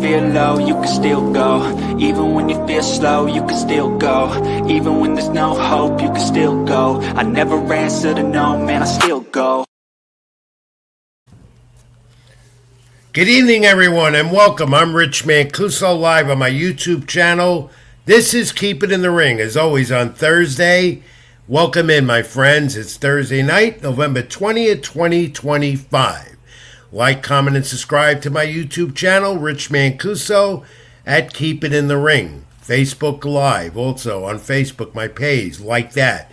feel low, you can still go. Even when you feel slow, you can still go. Even when there's no hope, you can still go. I never answer to no, man, I still go. Good evening, everyone, and welcome. I'm Rich Mancuso, live on my YouTube channel. This is Keep It in the Ring, as always, on Thursday. Welcome in, my friends. It's Thursday night, November 20th, 2025. Like, comment, and subscribe to my YouTube channel, Rich Mancuso, at Keep It in the Ring. Facebook Live, also on Facebook, my page, like that.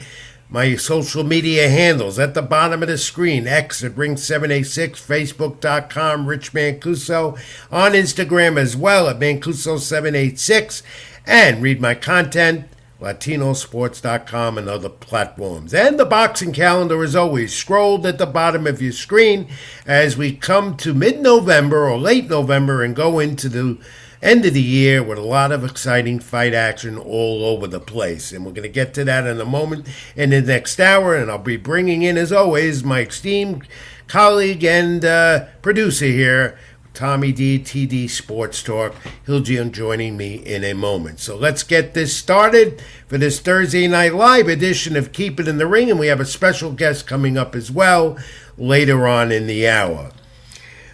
My social media handles at the bottom of the screen, X at Ring786, Facebook.com, Rich Mancuso, on Instagram as well at Mancuso786, and read my content, Latinosports.com and other platforms. And the boxing calendar, as always, scrolled at the bottom of your screen as we come to mid-November or late November and go into the end of the year with a lot of exciting fight action all over the place. And we're going to get to that in a moment in the next hour. And I'll be bringing in, as always, my esteemed colleague and producer here, Tommy D, TD Sports Talk. He'll be joining me in a moment. So let's get this started for this Thursday Night Live edition of Keep It in the Ring. And we have a special guest coming up as well later on in the hour.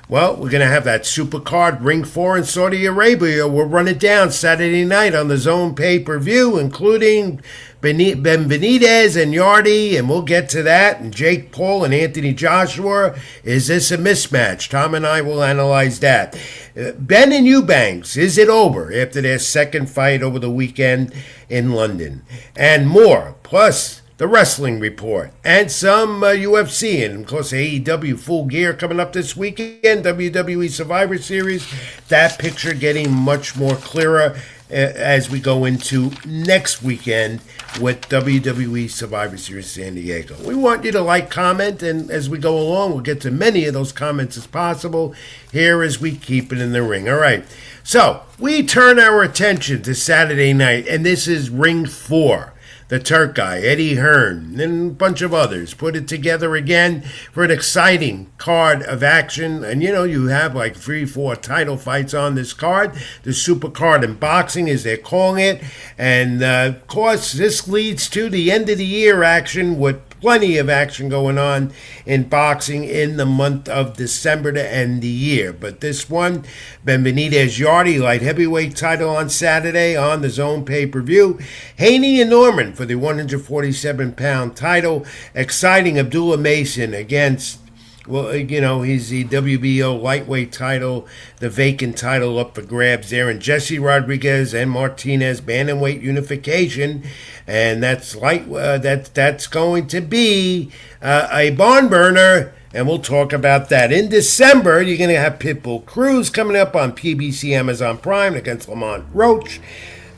Well, we're going to have that super card, Ring 4 in Saudi Arabia. We'll run it down Saturday night on the Zone pay-per-view, including Benavidez and Yardy, and we'll get to that. And Jake Paul and Anthony Joshua. Is this a mismatch? Tom and I will analyze that. Ben and Eubanks, is it over after their second fight over the weekend in London? And more. Plus, the wrestling report, and some UFC, and of course AEW Full Gear coming up this weekend, WWE Survivor Series, that picture getting much more clearer as we go into next weekend with WWE Survivor Series San Diego. We want you to like, comment, and as we go along, we'll get to many of those comments as possible here as we keep it in the ring. All right, so we turn our attention to Saturday night, and this is Ring 4. The Turk guy, Eddie Hearn, and a bunch of others put it together again for an exciting card of action. And, you have like 3-4 title fights on this card. The super card in boxing, as they're calling it. And, of course, this leads to the end of the year action with plenty of action going on in boxing in the month of December to end the year. But this one, Benavidez Yardy light heavyweight title on Saturday on the Zone pay-per-view. Haney and Norman for the 147-pound title. Exciting Abdullah Mason against, he's the WBO lightweight title, the vacant title up for grabs there. And Jesse Rodriguez and Martinez, bantamweight unification. And that's that's going to be a barn burner, and we'll talk about that. In December, you're going to have Pitbull Cruz coming up on PBC Amazon Prime against Lamont Roach.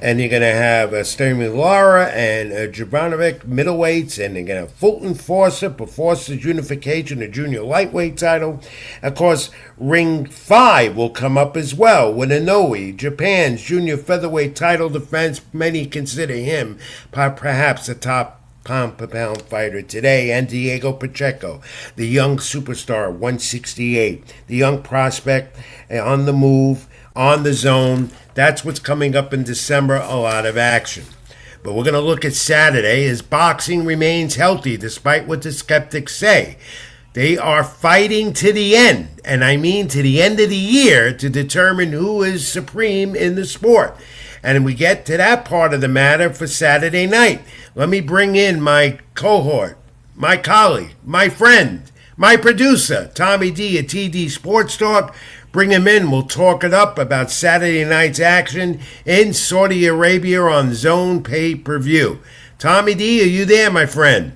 And you're going to have Sterling Lara and Jabanovic middleweights. And you're going to have Fulton Forster for Forster's unification, the junior lightweight title. Of course, Ring 5 will come up as well with Inoue, Japan's junior featherweight title defense. Many consider him perhaps the top pound-per-pound fighter today. And Diego Pacheco, the young superstar, 168. The young prospect on the move, on the Zone. That's what's coming up in December, a lot of action. But we're going to look at Saturday as boxing remains healthy despite what the skeptics say. They are fighting to the end, and I mean to the end of the year, to determine who is supreme in the sport. And we get to that part of the matter for Saturday night. Let me bring in my cohort, my colleague, my friend, my producer, Tommy D at TD Sports Talk. Bring him in. We'll talk it up about Saturday night's action in Saudi Arabia on Zone pay-per-view. Tommy D, are you there, my friend?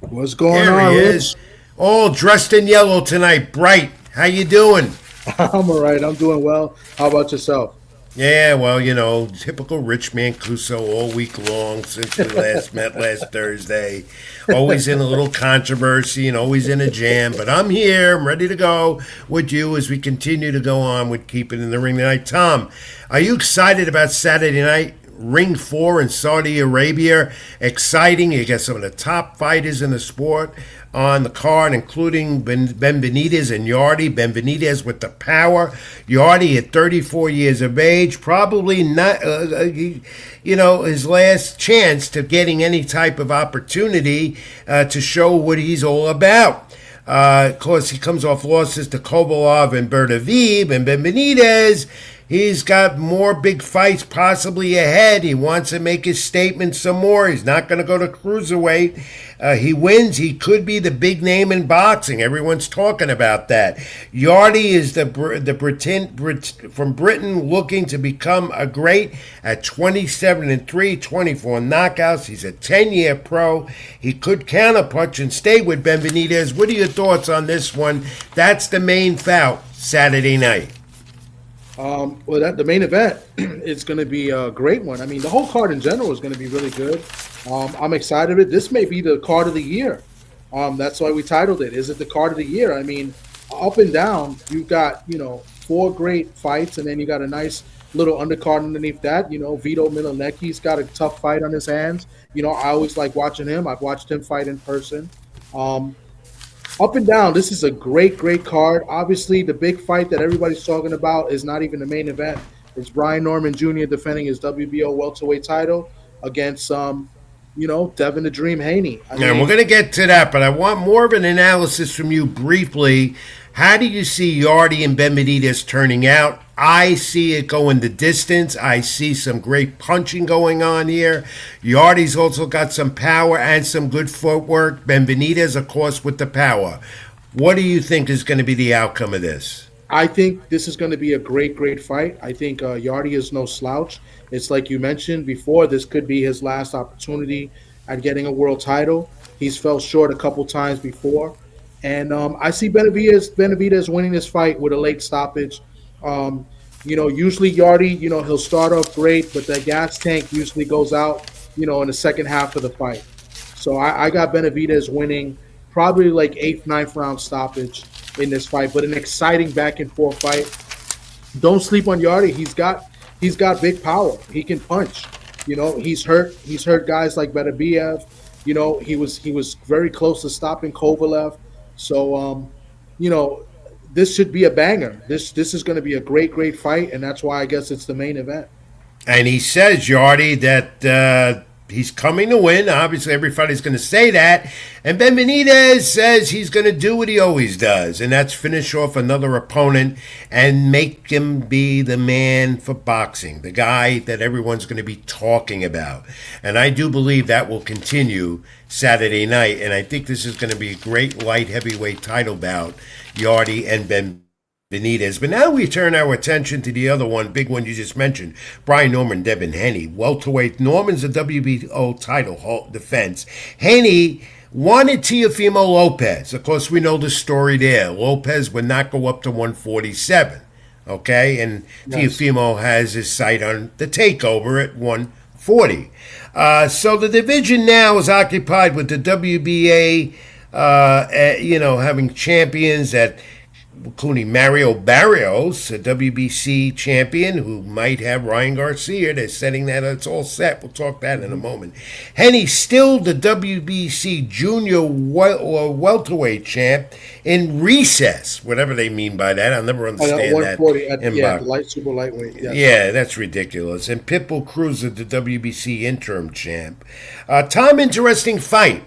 What's going on? There he is, all dressed in yellow tonight, bright. How you doing? I'm all right. I'm doing well. How about yourself? Yeah, well, typical Rich Mancuso all week long since we last met last Thursday. Always in a little controversy and always in a jam. But I'm here. I'm ready to go with you as we continue to go on with Keep It in the Ring tonight. Tom, are you excited about Saturday night? Ring 4 in Saudi Arabia. Exciting. You got some of the top fighters in the sport on the card, including Benavidez and Yardy. Benavidez with the power. Yardy at 34 years of age. Probably not, his last chance to getting any type of opportunity to show what he's all about. Of course, he comes off losses to Kovalov and Benavidez, and Benavidez. He's got more big fights possibly ahead. He wants to make his statement some more. He's not going to go to cruiserweight. He wins. He could be the big name in boxing. Everyone's talking about that. Yardy is the from Britain looking to become a great at 27-3, 24 knockouts. He's a 10-year pro. He could counterpunch and stay with Benavidez. What are your thoughts on this one? That's the main bout Saturday night. The main event is going to be a great one. I mean, the whole card in general is going to be really good. I'm excited. This may be the card of the year. That's why we titled it. Is it the card of the year? I mean, up and down, you've got, 4 great fights, and then you got a nice little undercard underneath that. Vito Milanecki's got a tough fight on his hands. I always like watching him. I've watched him fight in person. Up and down, this is a great, great card. Obviously, the big fight that everybody's talking about is not even the main event. It's Brian Norman Jr. defending his WBO welterweight title against, Devin the Dream Haney. And we're going to get to that, but I want more of an analysis from you briefly. How do you see Yardy and Benavidez turning out? I see it going the distance. I see some great punching going on here. Yardy's also got some power and some good footwork. Benavidez, of course, with the power. What do you think is going to be the outcome of this? I think this is going to be a great, great fight. I think Yardy is no slouch. It's like you mentioned before, this could be his last opportunity at getting a world title. He's fell short a couple times before. And I see Benavidez winning this fight with a late stoppage. Usually Yardy, he'll start off great, but the gas tank usually goes out, in the second half of the fight. So I got Benavidez winning probably like 8th, 9th round stoppage in this fight, but an exciting back and forth fight. Don't sleep on Yardy. He's got big power. He can punch. He's hurt guys like Benavidez. He was very close to stopping Kovalev. So this should be a banger. This is going to be a great, great fight, and that's why I guess it's the main event. And he says, Yardy, that he's coming to win. Obviously, everybody's going to say that. And Benavidez says he's going to do what he always does, and that's finish off another opponent and make him be the man for boxing, the guy that everyone's going to be talking about. And I do believe that will continue Saturday night, and I think this is going to be a great light heavyweight title bout, Yardy and Benavidez. But now we turn our attention to the other one, big one you just mentioned, Brian Norman, Devin Haney. Welterweight. Norman's a WBO title defense. Haney wanted Teofimo Lopez. Of course, we know the story there. Lopez would not go up to 147. Okay? And yes. Teofimo has his sight on the takeover at 140. So the division now is occupied with the WBA, having champions that including Mario Barrios, a WBC champion who might have Ryan Garcia. They're setting that. It's all set. We'll talk that in a moment. Henny still the WBC junior welterweight champ in recess, whatever they mean by that. I'll never understand that. The super lightweight. Yeah, that's ridiculous. And Pitbull Cruz, the WBC interim champ. Tom, interesting fight.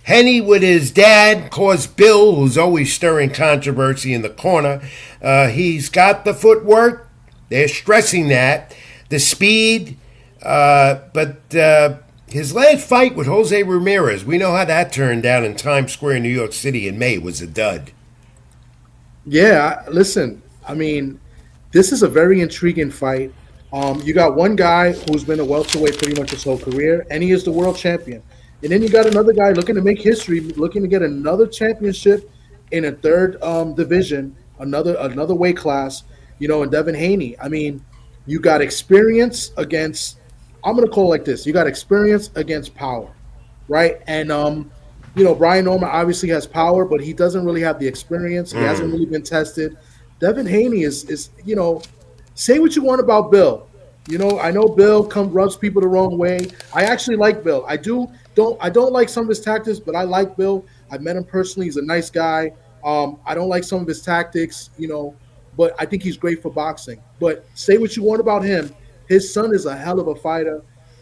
Henny with his dad, of course, Bill, who's always stirring controversy in the corner. He's got the footwork. They're stressing that. The speed. But his last fight with Jose Ramirez, we know how that turned out in Times Square in New York City in May, was a dud. Yeah, listen, I mean, this is a very intriguing fight. You got one guy who's been a welterweight pretty much his whole career, and he is the world champion. And then you got another guy looking to make history, looking to get another championship in a third division, another weight class, in Devin Haney. I mean, you got experience against, I'm going to call it like this. You got experience against power, right? And, Brian Norman obviously has power, but he doesn't really have the experience. He hasn't really been tested. Devin Haney is say what you want about Bill. I know Bill rubs people the wrong way. I actually like Bill. I don't like some of his tactics, but I like Bill. I met him personally. He's a nice guy. I don't like some of his tactics, but I think he's great for boxing. But say what you want about him, his son is a hell of a fighter,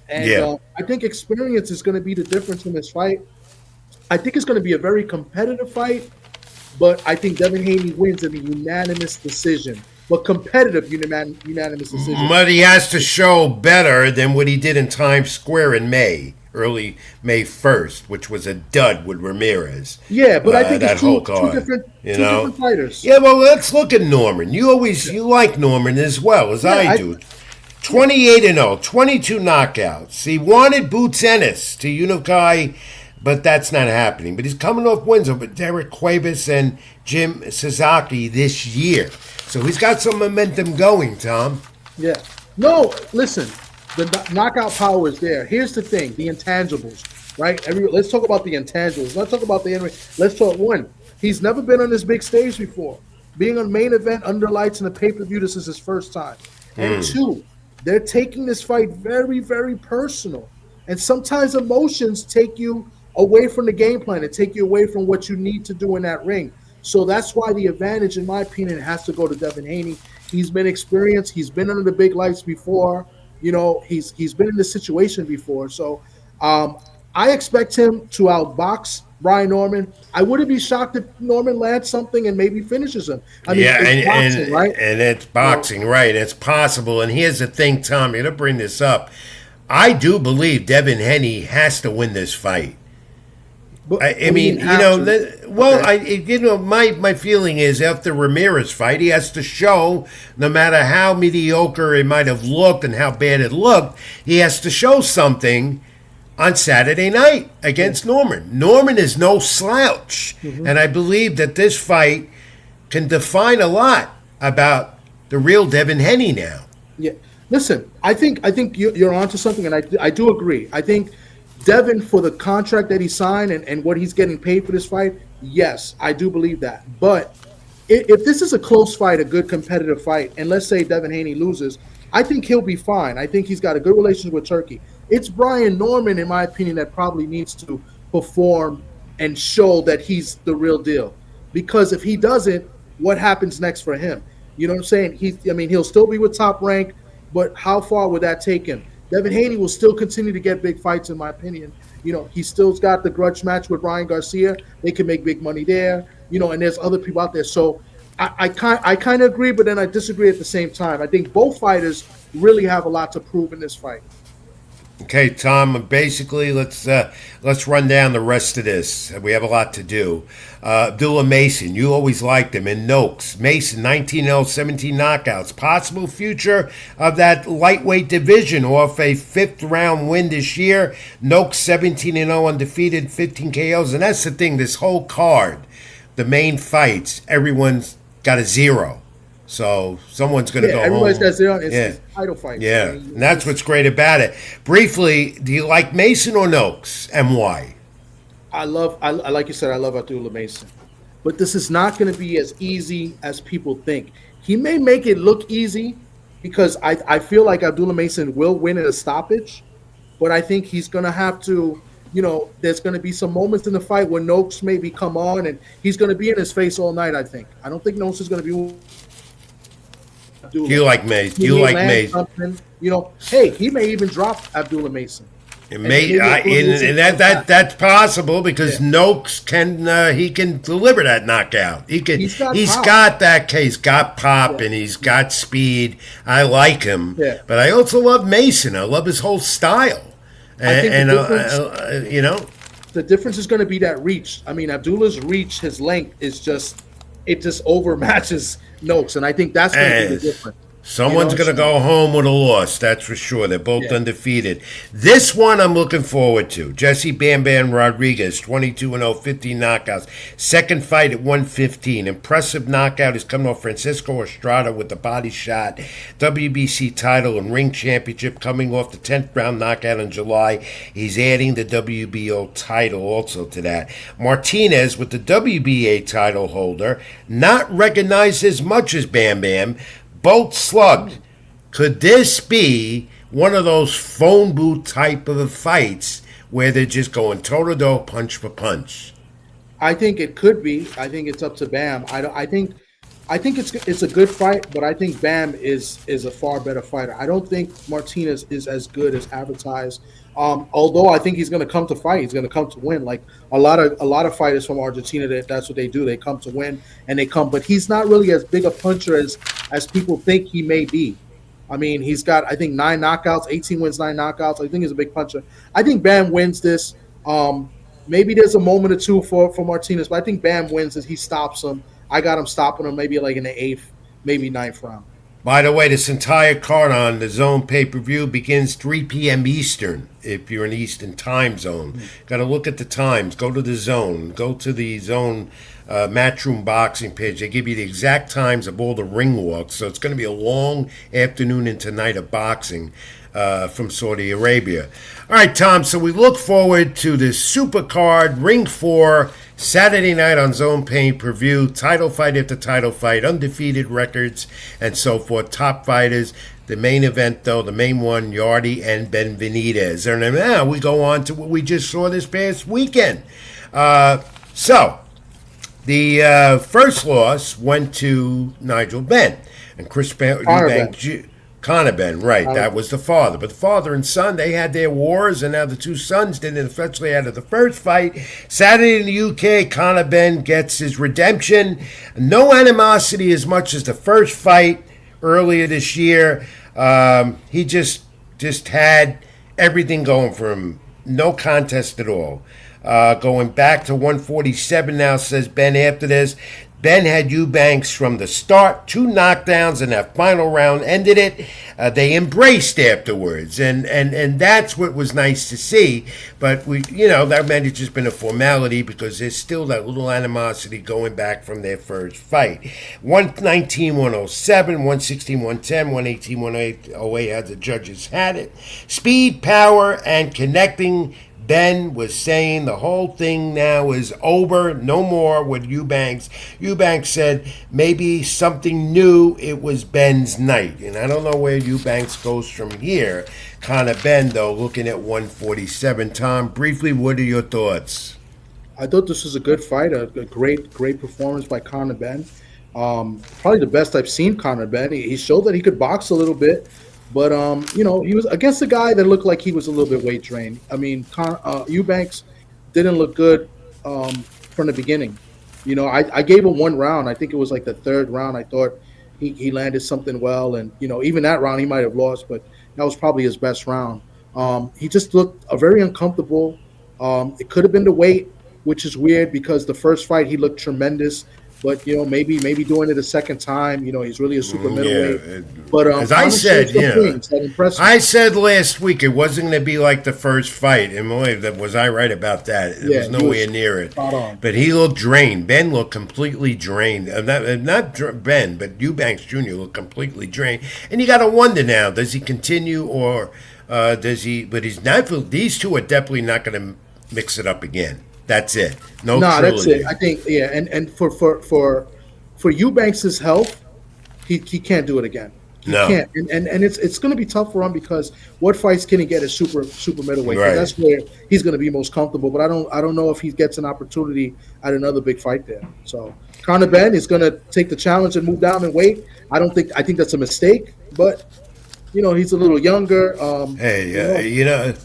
and Yeah. I think experience is going to be the difference in this fight. I think it's going to be a very competitive fight, but I think Devin Haney wins in a unanimous decision. But competitive unanimous decision. But he has to show better than what he did in Times Square in May, early May 1st, which was a dud with Ramirez. Yeah, but I think it's That whole two card, different you two know. different fighters. Yeah, well, let's look at Norman. You like Norman as well as Yeah, I do. 28 and 0, 22 knockouts. He wanted Boots Ennis to unify, but that's not happening. But he's coming off wins over Derek Cuevas and Jim Sasaki this year. So he's got some momentum going, Tom. yeah. No, listen, the knockout power is there. Here's the thing: the intangibles, right? Let's talk about the intangibles. Let's talk about the enemy. Let's talk one. He's never been on this big stage before. Being on main event under lights in a pay per view, this is his first time. And two, they're taking this fight very, very personal. And sometimes emotions take you away from the game plan and take you away from what you need to do in that ring. So that's why the advantage, in my opinion, has to go to Devin Haney. He's been experienced. He's been under the big lights before. He's been in this situation before. So I expect him to outbox Brian Norman. I wouldn't be shocked if Norman lands something and maybe finishes him. I mean, Yeah, it's boxing, right? and it's boxing, right? It's possible. And here's the thing, Tom. You're gonna bring this up. I do believe Devin Haney has to win this fight. But I what do you mean, mean have to? well, Okay. my feeling is after Ramirez fight, he has to show, no matter how mediocre it might have looked and how bad it looked, he has to show something on Saturday night Yeah. against Norman. Norman is no slouch, Mhm. and I believe that this fight can define a lot about the real Devin Haney now. Yeah. Listen, I think you're onto something, and I do agree. I think Devin, for the contract that he signed and what he's getting paid for this fight, yes, I do believe that. But if this is a close fight, a good competitive fight, and let's say Devin Haney loses, I think he'll be fine. I think he's got a good relationship with Turkey. It's Brian Norman, in my opinion, that probably needs to perform and show that he's the real deal. Because if he doesn't, what happens next for him? You know what I'm saying? I mean, he'll still be with Top Rank, but how far would that take him? Devin Haney will still continue to get big fights, in my opinion. He still's got the grudge match with Ryan Garcia. They can make big money there. And there's other people out there. So I kind of agree, but then I disagree at the same time. I think both fighters really have a lot to prove in this fight. Okay, Tom. Basically, let's run down the rest of this. We have a lot to do. Abdullah Mason, you always liked him. And Noakes, Mason, 19-0, 17 knockouts. Possible future of that lightweight division off a fifth-round win this year. Noakes, 17-0, undefeated, 15 KOs. And that's the thing, this whole card, the main fights, everyone's got a zero. So someone's going to Yeah, go everybody's home. got zero. It's, Yeah. it's title fights. I Yeah, mean, and that's what's great about it. Briefly, do you like Mason or Noakes, and why? like you said, I love Abdullah Mason, but this is not going to be as easy as people think. He may make it look easy because I feel like Abdullah Mason will win in a stoppage, but I think he's going to have to. There's going to be some moments in the fight where Noakes maybe come on and he's going to be in his face all night. I don't think Noakes is going to be Abdullah. You like Mason? He You may like land Mason? something. Hey, he may even drop Abdullah Mason. It And may, maybe Abdullah Mason and comes back. that's possible because Yeah. Noakes can deliver that knockout. He's got He's pop. got that case, got pop, Yeah. and he's got speed. I like him, Yeah. but I also love Mason. I love his whole style, I think and the difference, you know. the difference is going to be that reach. I mean, Abdullah's reach, his length is just overmatches Noakes, and I think that's going to be the And difference. someone's going to So, go home with a loss, that's for sure. They're both yeah. undefeated. This one I'm looking forward to. Jesse Bam Bam Rodriguez, 22-0, 15 knockouts. Second fight at 115. Impressive knockout. He's coming off Francisco Estrada with the body shot. WBC title and ring championship coming off the 10th round knockout in July. He's adding the WBO title also to that. Martinez with the WBA title holder, not recognized as much as Bam Bam. Both slugged Could this be one of those phone booth type of fights where they're just going toe to toe, punch for punch? I think it could be. I think it's up to Bam. I think it's a good fight, but I think Bam is a far better fighter. I don't think Martinez is as good as advertised. Although I think he's going to come to fight, he's going to come to win. Like a lot of fighters from Argentina, that's what they do. They come to win and they come. But he's not really as big a puncher as people think he may be. I mean, he's got I think 9 knockouts, 18 wins, 9 knockouts. I think he's a big puncher. I think Bam wins this. Maybe there's a moment or two for Martinez, but I think Bam wins as he stops him. I got him stopping him maybe like in the 8th, maybe 9th round. By the way, this entire card on the Zone pay-per-view begins 3 p.m. Eastern, if you're in Eastern time zone. Got to look at the times. Go to the Zone. Go to the Zone Matchroom Boxing page. They give you the exact times of all the ring walks. So it's going to be a long afternoon into night of boxing from Saudi Arabia. All right, Tom, so we look forward to this super card, Ring 4, Saturday night on Zone pay-per-view, title fight after title fight, undefeated records, and so forth, top fighters. The main event, though, the main one, Yarde and Benavidez. And now we go on to what we just saw this past weekend. So, the first loss went to Nigel Benn and Chris Eubank. Conor Benn, right. That was the father. But the father and son, they had their wars, and now the two sons didn't officially out of the first fight. Saturday in the UK, Conor Benn gets his redemption. No animosity as much as the first fight earlier this year. He just had everything going for him. No contest at all. Going back to 147 now, says Ben after this. Ben had Eubanks from the start, 2 knockdowns, and that final round ended it. They embraced afterwards, and that's what was nice to see. But that might have just been a formality because there's still that little animosity going back from their first fight. 119, 107, 116, 110, 118, 108, how the judges had it. Speed, power, and connecting. Ben was saying the whole thing now is over, no more with Eubanks. Eubanks said maybe something new, it was Ben's night. And I don't know where Eubanks goes from here. Conor Benn, though, looking at 147. Tom, briefly, what are your thoughts? I thought this was a good fight, a great performance by Conor Benn. Probably the best I've seen Conor Benn. He showed that he could box a little bit. But, he was against a guy that looked like he was a little bit weight drained. I mean, Eubanks didn't look good from the beginning. I gave him 1 round. I think it was like the 3rd round. I thought he landed something well. And, even that round he might have lost, but that was probably his best round. He just looked very uncomfortable. It could have been the weight, which is weird because the first fight he looked tremendous. But maybe doing it a second time, he's really a super middleweight. But as I said, I said last week it wasn't going to be like the first fight. And boy, was I right about that? It was nowhere near it. But he looked drained. Ben looked completely drained. Not Ben, but Eubanks Jr. looked completely drained. And you got to wonder now: does he continue or does he? But he's not. These two are definitely not going to mix it up again. That's it. No, that's it. I think, and for Eubanks' health, he can't do it again. He can't, and it's going to be tough for him because what fights can he get as super middleweight? Right. That's where he's going to be most comfortable. But I don't know if he gets an opportunity at another big fight there. So Conor Benn is going to take the challenge and move down in weight. I think that's a mistake, but. He's a little younger.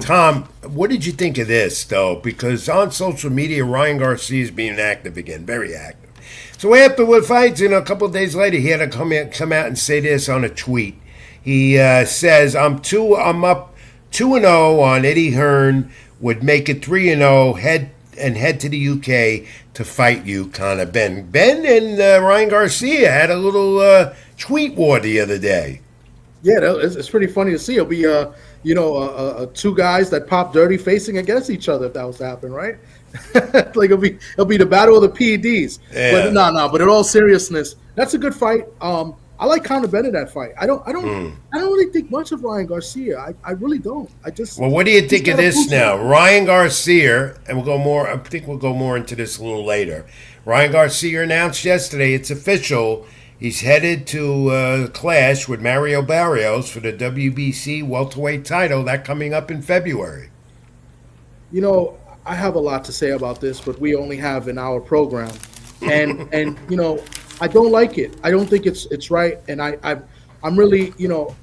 Tom, what did you think of this, though? Because on social media, Ryan Garcia is being active again, very active. So after the fights, a couple of days later, he had to come out and say this on a tweet. He says, I'm up 2-0 on Eddie Hearn, would make it 3-0, head to the UK to fight you, Conor Benn. Ben and Ryan Garcia had a little tweet war the other day. Yeah, it's pretty funny to see. It'll be, 2 guys that pop dirty facing against each other if that was to happen, right? Like it'll be the battle of the PEDs. Yeah. But no. But in all seriousness, that's a good fight. I like Conor Benn in that fight. I don't really think much of Ryan Garcia. I really don't. Well, what do you think of this now? Ryan Garcia, and we'll go more. I think we'll go more into this a little later. Ryan Garcia announced yesterday it's official. He's headed to clash with Mario Barrios for the WBC welterweight title. That coming up in February. You know, I have a lot to say about this, but we only have an hour program, and you know, I don't like it. I don't think it's right, and I'm really, you know,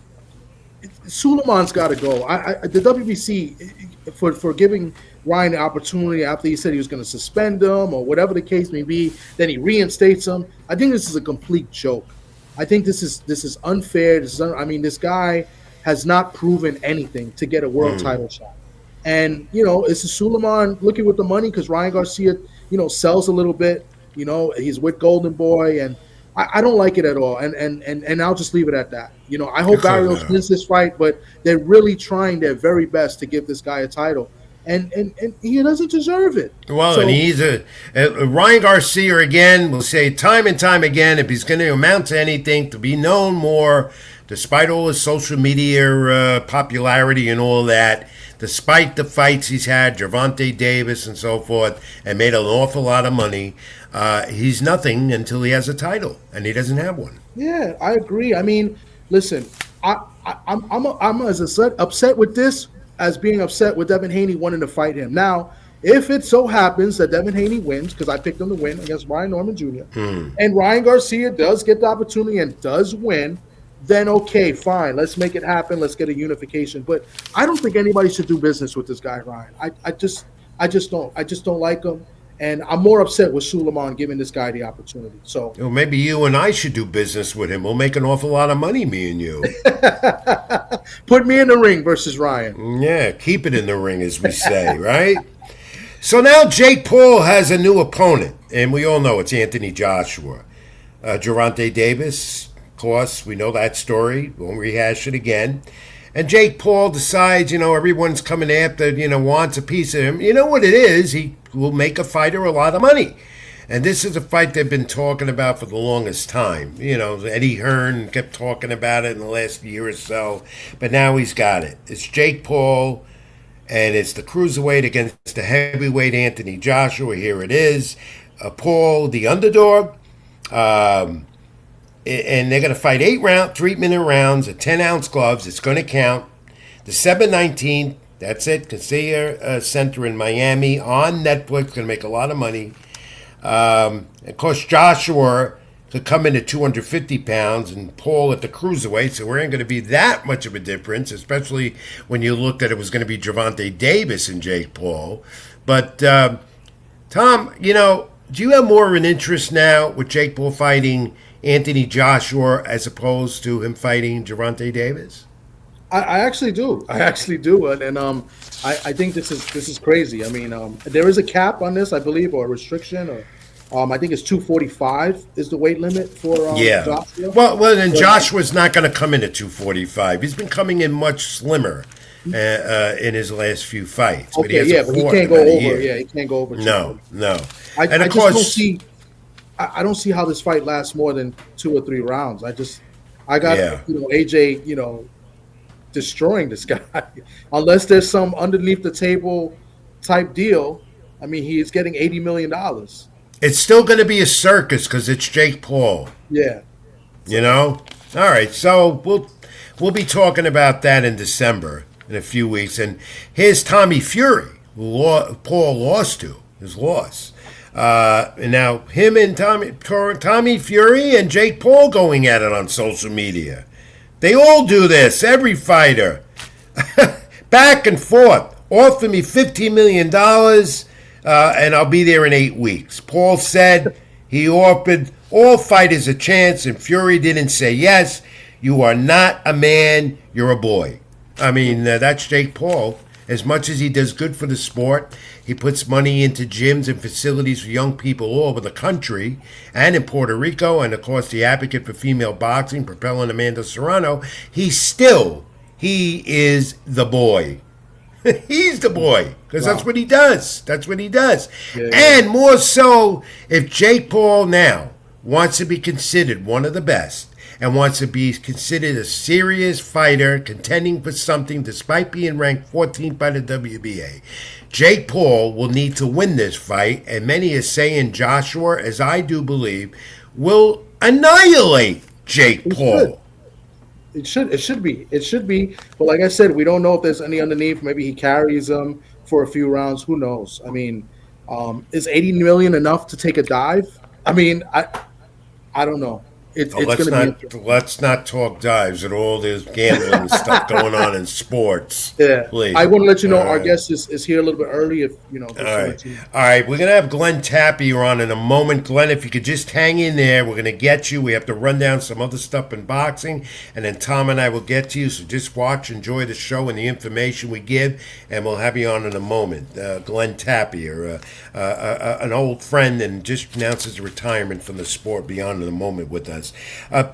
Suleiman's got to go. The WBC for giving Ryan the opportunity after he said he was going to suspend him or whatever the case may be, then he reinstates him. I think this is a complete joke. I think this is unfair. I mean, this guy has not proven anything to get a world title shot. And, you know, it's a Suleiman looking with the money because Ryan Garcia, you know, sells a little bit. You know, he's with Golden Boy, and I don't like it at all. And I'll just leave it at that. You know, I hope Barrios wins this fight, but they're really trying their very best to give this guy a title. And he doesn't deserve it. Well, and he's Ryan Garcia again will say time and time again, if he's going to amount to anything, to be known more, despite all his social media popularity and all that, despite the fights he's had, Gervonta Davis and so forth, and made an awful lot of money, he's nothing until he has a title, and he doesn't have one. Yeah, I agree. I mean, listen, I'm as upset with this as being upset with Devin Haney wanting to fight him. Now, if it so happens that Devin Haney wins, because I picked him to win against Brian Norman Jr., and Ryan Garcia does get the opportunity and does win, then okay, fine. Let's make it happen. Let's get a unification. But I don't think anybody should do business with this guy, Ryan. I just don't like him. And I'm more upset with Suleiman giving this guy the opportunity. So well, maybe you and I should do business with him. We'll make an awful lot of money, me and you. Put me in the ring versus Ryan. Yeah, keep it in the ring, as we say, right? So now Jake Paul has a new opponent, and we all know it's Anthony Joshua. Gervonta Davis, of course, we know that story. Won't rehash it again. And Jake Paul decides, you know, everyone's coming after, you know, wants a piece of him. You know what it is? He will make a fighter a lot of money. And this is a fight they've been talking about for the longest time. You know, Eddie Hearn kept talking about it in the last year or so. But now he's got it. It's Jake Paul, and it's the cruiserweight against the heavyweight Anthony Joshua. Here it is. Paul, the underdog. And they're going to fight 3-minute rounds at 10-ounce gloves. It's going to count. December 19th, that's it. Casilla Center in Miami on Netflix. Going to make a lot of money. Of course, Joshua could come in at 250 pounds and Paul at the cruiserweight, so there ain't going to be that much of a difference, especially when you looked at it was going to be Gervonta Davis and Jake Paul. But, Tom, you know, do you have more of an interest now with Jake Paul fighting Anthony Joshua as opposed to him fighting Gervonta Davis? I actually do. And I think this is crazy. I mean, there is a cap on this, I believe, or a restriction, or I think it's 245 is the weight limit for Joshua. Well, then Joshua's not going to come in at 245. He's been coming in much slimmer in his last few fights. Okay, but he can't go over. Yeah, he can't go over. No. And of course, I don't see how this fight lasts more than 2 or 3 rounds. I got AJ, destroying this guy. Unless there's some underneath the table type deal. I mean, he is getting $80 million. It's still going to be a circus because it's Jake Paul. Yeah. You know? All right, so we'll be talking about that in December in a few weeks. And here's Tommy Fury, who Paul lost to, his loss. And now him and Tommy Fury and Jake Paul going at it on social media. They all do this, every fighter. Back and forth. Offer me $15 million and I'll be there in 8 weeks. Paul said he offered all fighters a chance and Fury didn't say yes. You are not a man, you're a boy. I mean, that's Jake Paul. As much as he does good for the sport, he puts money into gyms and facilities for young people all over the country and in Puerto Rico, and of course the advocate for female boxing, propelling Amanda Serrano. He is the boy. He's the boy, because that's what he does. That's what he does. Yeah. And more so, if Jake Paul now wants to be considered one of the best, and wants to be considered a serious fighter contending for something despite being ranked 14th by the WBA, Jake Paul will need to win this fight, and many are saying Joshua, as I do believe, will annihilate Jake He should. Paul. It should. It should be. It should be. But like I said, we don't know if there's any underneath. Maybe he carries them for a few rounds. Who knows? I mean, is 80 million enough to take a dive? I mean, I don't know. Oh, It's going to be interesting. let's not talk dives and all this gambling stuff going on in sports. Yeah, Please. I want to let you know All our right. guest is here a little bit early. If you know, All just to right. let you know. All right. We're going to have Glenn Tappier on in a moment. Glenn, if you could just hang in there, we're going to get you. We have to run down some other stuff in boxing, and then Tom and I will get to you. So just watch, enjoy the show and the information we give, and we'll have you on in a moment. Glenn Tappier, an old friend, and just announced his retirement from the sport, be on in a moment with us.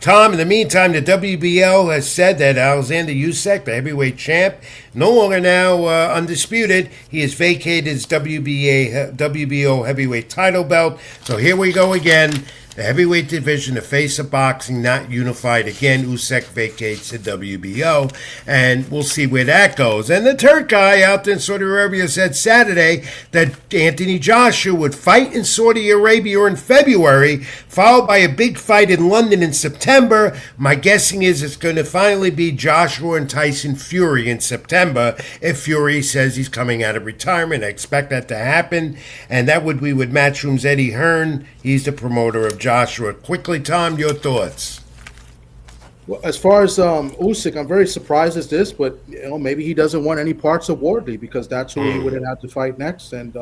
Tom, in the meantime, the WBO has said that Alexander Usyk, the heavyweight champ, no longer now undisputed. He has vacated his WBO heavyweight title belt. So here we go again. The heavyweight division, the face of boxing, not unified again. Usyk vacates the WBO, and we'll see where that goes. And the Turk guy out in Saudi Arabia said Saturday that Anthony Joshua would fight in Saudi Arabia in February, followed by a big fight in London in September. My guessing is it's going to finally be Joshua and Tyson Fury in September if Fury says he's coming out of retirement. I expect that to happen, and that would be with Matchroom's Eddie Hearn. He's the promoter of Joshua. Quickly, Tom, your thoughts? Well, as far as Usyk, I'm very surprised at this, but maybe he doesn't want any parts of Wardley because that's who he would have to fight next, and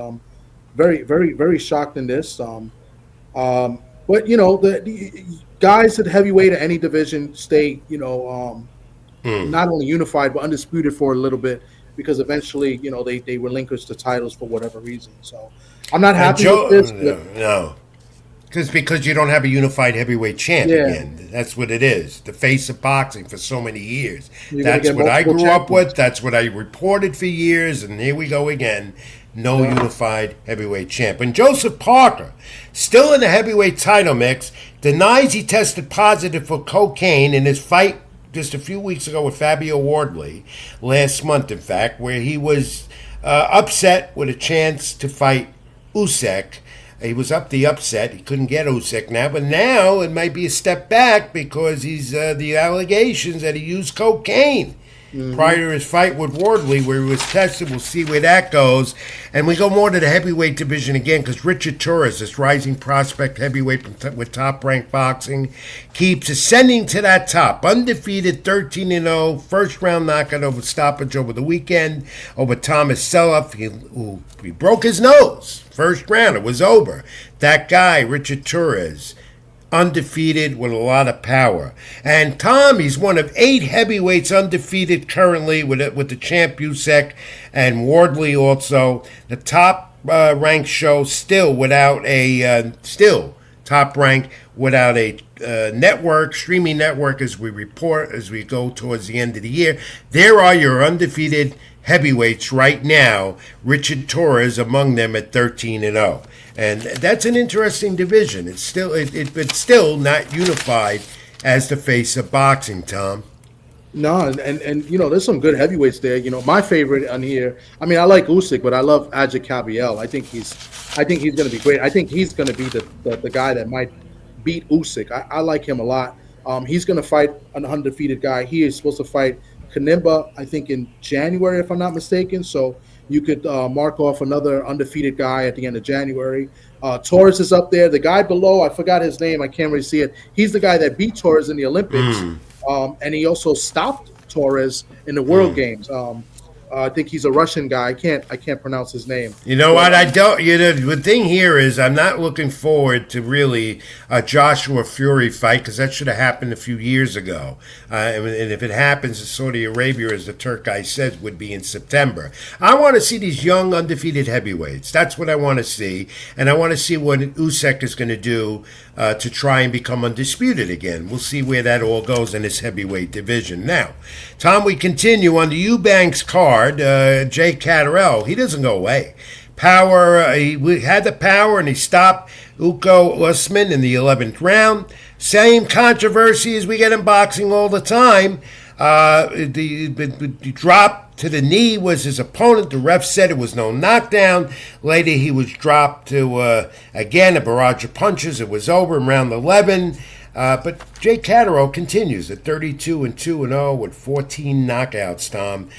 very, very, very shocked in this. But the guys at heavyweight at any division stay, not only unified but undisputed for a little bit because eventually, they relinquish the titles for whatever reason. So I'm not happy with this. No. Because you don't have a unified heavyweight champ again. That's what it is. The face of boxing for so many years. That's what I grew up with. That's what I reported for years. And here we go again. No unified heavyweight champ. And Joseph Parker, still in the heavyweight title mix, denies he tested positive for cocaine in his fight just a few weeks ago with Fabio Wardley, last month, in fact, where he was upset with a chance to fight Usyk. He was up the upset. He couldn't get Usyk now, but now it might be a step back because he's the allegations that he used cocaine prior to his fight with Wardley, where he was tested. We'll see where that goes. And we go more to the heavyweight division again because Richard Torres, this rising prospect heavyweight with Top Rank Boxing, keeps ascending to that top. Undefeated, 13-0, first round knockout over stoppage over the weekend over Thomas Selloff. He broke his nose. First round, it was over. That guy, Richard Torres, undefeated with a lot of power. And Tom, he's one of 8 heavyweights undefeated currently with the champ Usyk and Wardley also. The top ranked show still without a top rank without a streaming network as we report as we go towards the end of the year. There are your undefeated heavyweights right now. Richard Torres among them at 13-0. And that's an interesting division. It's still not unified as the face of boxing, Tom. No, and there's some good heavyweights there. My favorite on here. I mean, I like Usyk, but I love Ajit Kabiel. I think he's going to be great. I think he's going to be the guy that might beat Usyk. I like him a lot. He's going to fight an undefeated guy. He is supposed to fight Kanimba, I think, in January, if I'm not mistaken. So you could mark off another undefeated guy at the end of January. Torres is up there. The guy below, I forgot his name. I can't really see it. He's the guy that beat Torres in the Olympics, and he also stopped Torres in the World Games. I think he's a Russian guy. I can't pronounce his name. You know what? I don't. The thing here is I'm not looking forward to really a Joshua Fury fight because that should have happened a few years ago. And if it happens in Saudi Arabia, as the Turk guy says, would be in September. I want to see these young undefeated heavyweights. That's what I want to see, and I want to see what Usyk is going to do to try and become undisputed again. We'll see where that all goes in this heavyweight division. Now, Tom, we continue on the Eubanks card. Jay Catterall, he doesn't go away. Power, he had the power and he stopped Uko Usman in the 11th round. Same controversy as we get in boxing all the time. The drop to the knee was his opponent. The ref said it was no knockdown. Later he was dropped to, again, a barrage of punches. It was over in round 11. But Jake Catterall continues at 32-2-0 with 14 knockouts, Tom.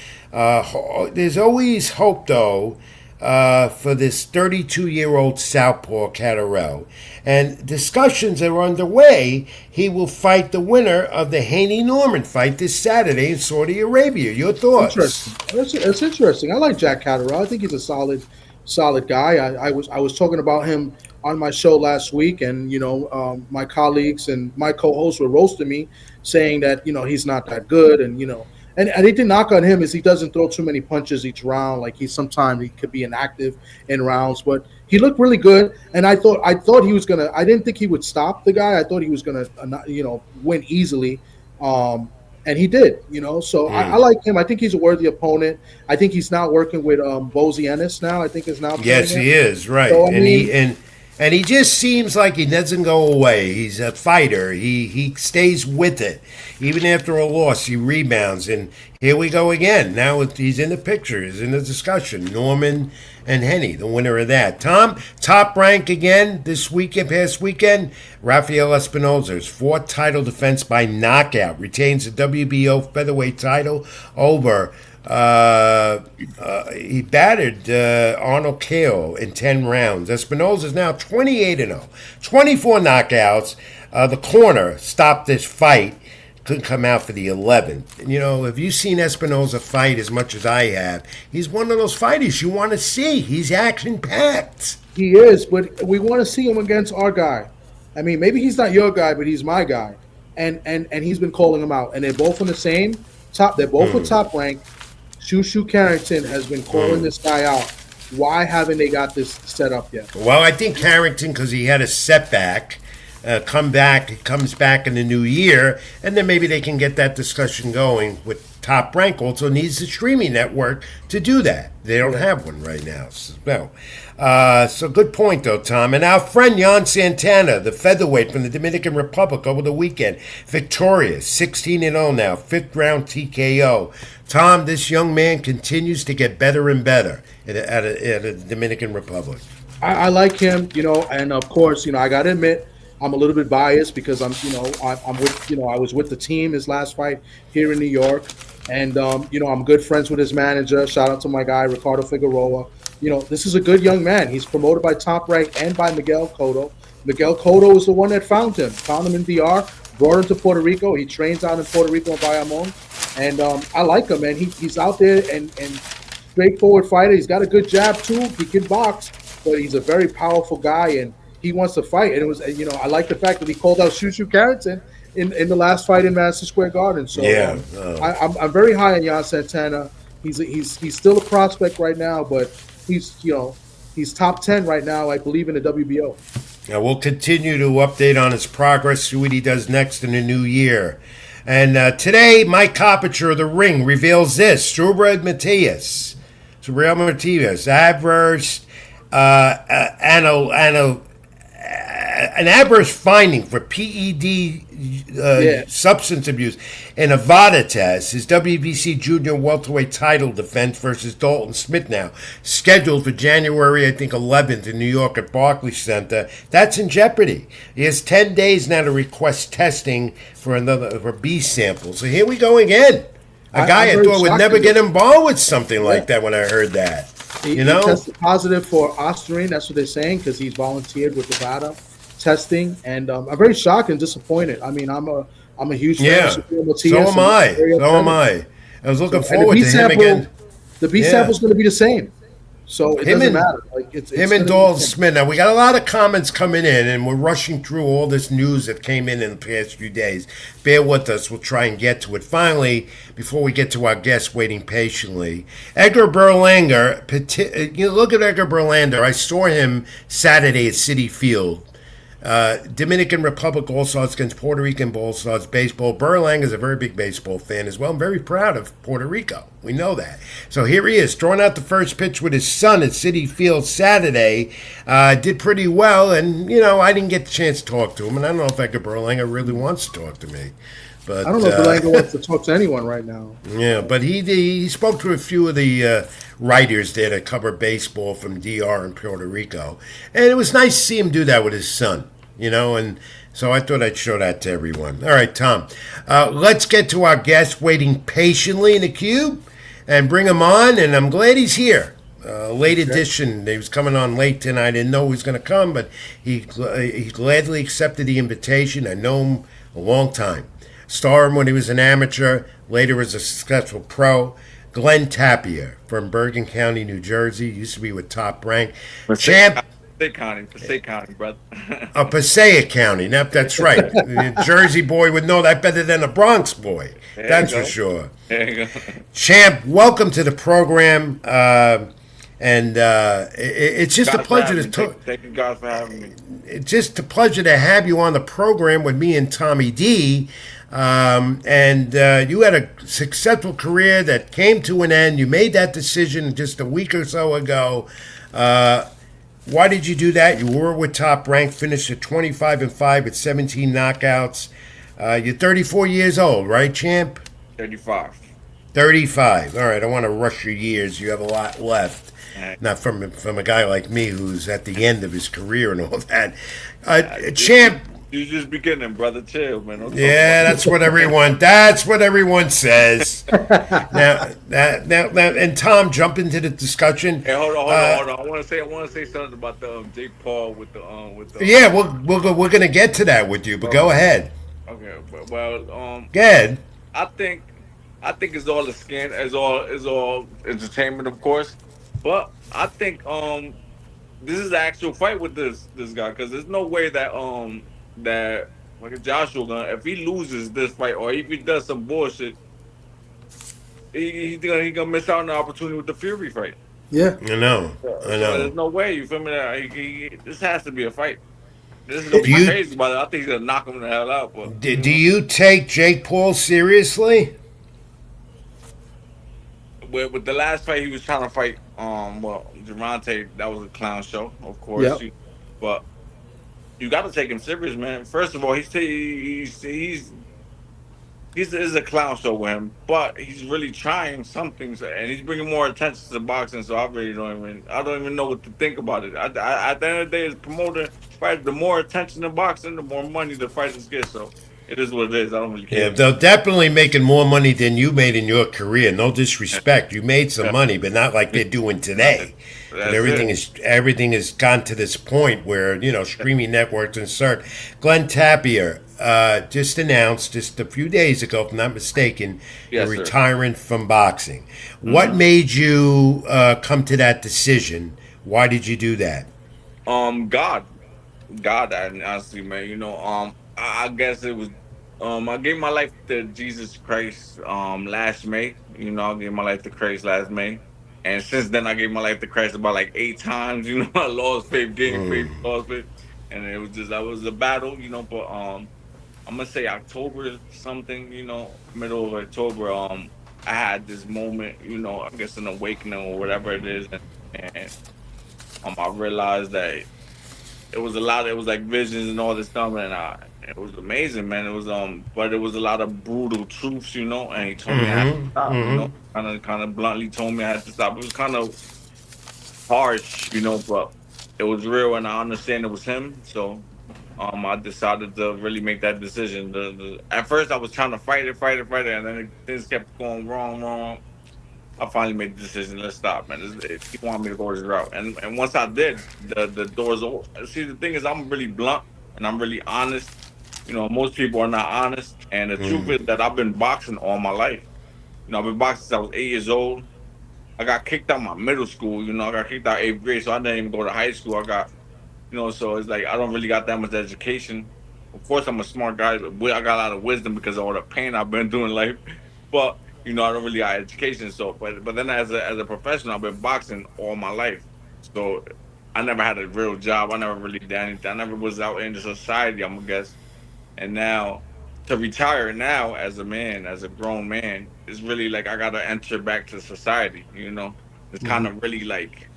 There's always hope, though, for this 32-year-old southpaw Catterall. And discussions are underway. He will fight the winner of the Haney-Norman fight this Saturday in Saudi Arabia. Your thoughts? Interesting. That's interesting. I like Jack Catterall. I think he's a solid guy. I was talking about him on my show last week, and my colleagues and my co-hosts were roasting me, saying that he's not that good, and and they did knock on him is he doesn't throw too many punches each round. Like sometimes he could be inactive in rounds, but he looked really good. And I thought he was gonna. I didn't think he would stop the guy. I thought he was gonna win easily. And he did, So I like him. I think he's a worthy opponent. I think he's now working with Bozy Ennis now. I think is now. Yes, he is right, so, and he just seems like he doesn't go away. He's a fighter. He stays with it. Even after a loss, he rebounds. And here we go again. Now he's in the picture. He's in the discussion. Norman and Haney, the winner of that. Tom, top rank again this past weekend. Rafael Espinosa's fourth title defense by knockout. Retains the WBO featherweight title over... he battered Arnold Kale in 10 rounds. Espinosa is now 28-0, 24 knockouts. The corner stopped this fight. Couldn't come out for the 11th. If you've seen Espinosa fight as much as I have, he's one of those fighters you want to see. He's action-packed. He is, but we want to see him against our guy. I mean, maybe he's not your guy, but he's my guy. And he's been calling him out. And they're both on the same top. They're both with top rank. Shushu Carrington has been calling this guy out. Why haven't they got this set up yet? Well, I think Carrington, because he had a setback, comes back in the new year, and then maybe they can get that discussion going with Top Rank. Also needs a streaming network to do that. They don't have one right now. So good point, though, Tom. And our friend Jan Santana, the featherweight from the Dominican Republic over the weekend, victorious, 16-0 now, fifth round TKO. Tom, this young man continues to get better and better at the Dominican Republic. I like him, and of course, I got to admit, I'm a little bit biased because I'm with, I was with the team his last fight here in New York, and I'm good friends with his manager. Shout out to my guy Ricardo Figueroa. This is a good young man. He's promoted by Top Rank and by Miguel Cotto. Miguel Cotto is the one that found him in DR, brought him to Puerto Rico. He trains out in Puerto Rico in Bayamon. And I like him, man. He's out there and straightforward fighter. He's got a good jab, too. He can box, but he's a very powerful guy, and he wants to fight. And it was, I like the fact that he called out Shushu Carrington in the last fight in Madison Square Garden. So I'm very high on Jan Santana. He's still a prospect right now, but he's top 10 right now, I believe, in the WBO. Now we'll continue to update on his progress, see what he does next in the new year. And today, Mike Coppicer of The Ring reveals this. Subriel Matias, adverse an adverse finding for PED substance abuse in a VADA test. His WBC junior welterweight title defense versus Dalton Smith now scheduled for January, I think, 11th in New York at Barclays Center. That's in jeopardy. He has 10 days now to request testing for B sample. So here we go again. A guy I thought would never get involved with something like that when I heard that. He tested positive for Ostarine. That's what they're saying, because he's volunteered with the VADA testing, and I'm very shocked and disappointed. I mean, I'm a huge fan of Subriel Matias. So am I. I was looking forward to him again. The B sample is going to be the same, so it doesn't matter. Like it's and Dalton Smith. Now we got a lot of comments coming in, and we're rushing through all this news that came in the past few days. Bear with us. We'll try and get to it finally before we get to our guests waiting patiently. Edgar Berlanga. Look at Edgar Berlanga. I saw him Saturday at Citi Field. Dominican Republic All-Stars against Puerto Rican All-Stars baseball. Berlanga is a very big baseball fan as well. I'm very proud of Puerto Rico. We know that. So here he is, throwing out the first pitch with his son at Citi Field Saturday. Did pretty well, and, I didn't get the chance to talk to him, and I don't know if Edgar Berlanga really wants to talk to me. But I don't know if Berlanga wants to talk to anyone right now. Yeah, but he spoke to a few of the writers there that cover baseball from DR and Puerto Rico. And it was nice to see him do that with his son, and So I thought I'd show that to everyone. All right, Tom. Let's get to our guest waiting patiently in the cube and bring him on. And I'm glad he's here. Late Okay. edition. He was coming on late tonight. I didn't know he was going to come, but he gladly accepted the invitation. I know him a long time. Saw him when he was an amateur, later as a successful pro. Glenn Tapia from Bergen County, New Jersey. Used to be with Top Rank. Champ. Passaic County, brother. Passaic County. Yep, that's right. The Jersey boy would know that better than a Bronx boy. That's for sure. There you go. Champ, welcome to the program. It's just a pleasure to talk. Thank you guys for having me. It's just a pleasure to have you on the program with me and Tommy D. You had a successful career that came to an end. You made that decision just a week or so ago. Why did you do that? You were with Top Rank, finished at 25-5 with 17 knockouts. You're 34 years old, right, Champ? 35. 35. All right, I want to rush your years. You have a lot left. Right. Not from a guy like me who's at the end of his career and all that. Champ. You just beginning, brother. Chill, man. Yeah, that's what everyone says. now, and Tom, jump into the discussion. Hey, hold on. I want to say something about the Jake Paul with the Yeah, we're gonna get to that with you, but go ahead. Okay, well, Go ahead. I think it's all a skin, it's all entertainment, of course, but I think this is the actual fight with this guy, because there's no way that like Joshua gonna, if he loses this fight or if he does some bullshit, he gonna miss out on the opportunity with the Fury fight. Yeah. I know. So there's no way, you feel me? That this has to be a fight. This is gonna Do be you crazy, but I think he's gonna knock him the hell out. But do you take Jake Paul seriously? with the last fight, he was trying to fight Gervonta. That was a clown show, of course. Yep. But you got to take him serious, man. First of all, he's is a clown show with him, but he's really trying some things, and he's bringing more attention to boxing. So I don't even know what to think about it. At the end of the day, as a promoter, fight, the more attention to boxing, the more money the fighters get. So it is what it is. I don't really care. Yeah, they're definitely making more money than you made in your career. No disrespect, you made some money, but not like they're doing today. That's Everything has gone to this point where streaming networks insert. Glenn Tapia just announced just a few days ago, if I'm not mistaken, Yes, you're sir. retiring from boxing. What made you come to that decision? Why did you do that? God, and honestly, man, I guess it was, I gave my life to Jesus Christ, last May. I gave my life to Christ last May, and since then, I gave my life to Christ about like 8 times. I lost faith, gained faith, lost faith, and it was just that was a battle. But I'm gonna say October something. Middle of October. I had this moment. I guess an awakening or whatever it is, and I realized that it was a lot. It was like visions and all this stuff, and it was amazing, man. It was but it was a lot of brutal truths, and he told me I had to stop, kind of bluntly told me I had to stop. It was kind of harsh, but it was real, and I understand it was him. So, I decided to really make that decision. At first, I was trying to fight it, and then things kept going wrong. I finally made the decision. Let's stop, man. He wanted me to go this route, and once I did, the doors open. See, the thing is, I'm really blunt and I'm really honest. Most people are not honest, and the truth is that I've been boxing all my life. I've been boxing since I was 8 years old. I got kicked out my middle school. I got kicked out 8th grade, so I didn't even go to high school. I got, so it's like I don't really got that much education. Of course, I'm a smart guy, but I got a lot of wisdom because of all the pain I've been through in life. But I don't really got education. So, but then as a professional, I've been boxing all my life. So I never had a real job. I never really did anything. I never was out in the society, I'm gonna guess. And now to retire now as a man, as a grown man, it's really like I gotta enter back to society. It's kind of really like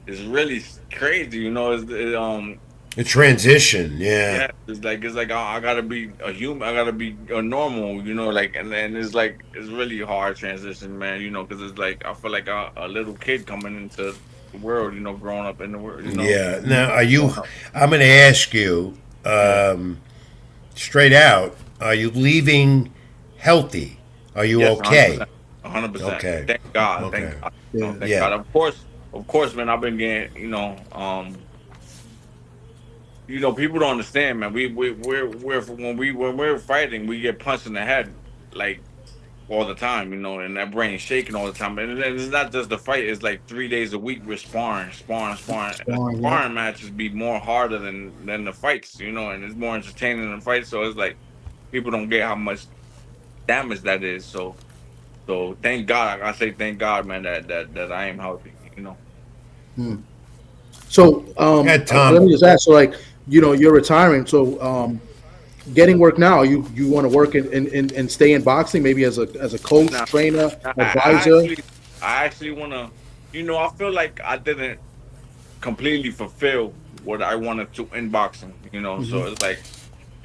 it's really crazy. The transition, yeah. Yeah, it's like I gotta be a human. I gotta be a normal, like, and then it's really hard transition, man. Because it's like I feel like a little kid coming into the world, growing up in the world. Yeah. Now, I'm going to ask you, Yeah. Straight out, are you leaving healthy? Are you Yes, okay? 100%. 100%. Okay. Thank God. Okay. Thank God. Yeah. Thank God. Yeah. Of course, man. I've been getting, people don't understand, man. We're when we're fighting, we get punched in the head like all the time, and that brain shaking all the time. And then it's not just the fight; it's like 3 days a week we're sparring, sparring, sparring. And the Spawn, yeah. sparring matches be more harder than the fights, and it's more entertaining than the fight. So it's like people don't get how much damage that is. So thank God, I say thank God, man, that I am healthy. Hmm. So Yeah, let Tom. me just ask. So like you're retiring. So getting work now. You want to work and stay in boxing, maybe as a coach, Now, trainer, I advisor. actually wanna, I feel like I didn't completely fulfill what I wanted to in boxing. So Hmm. it's like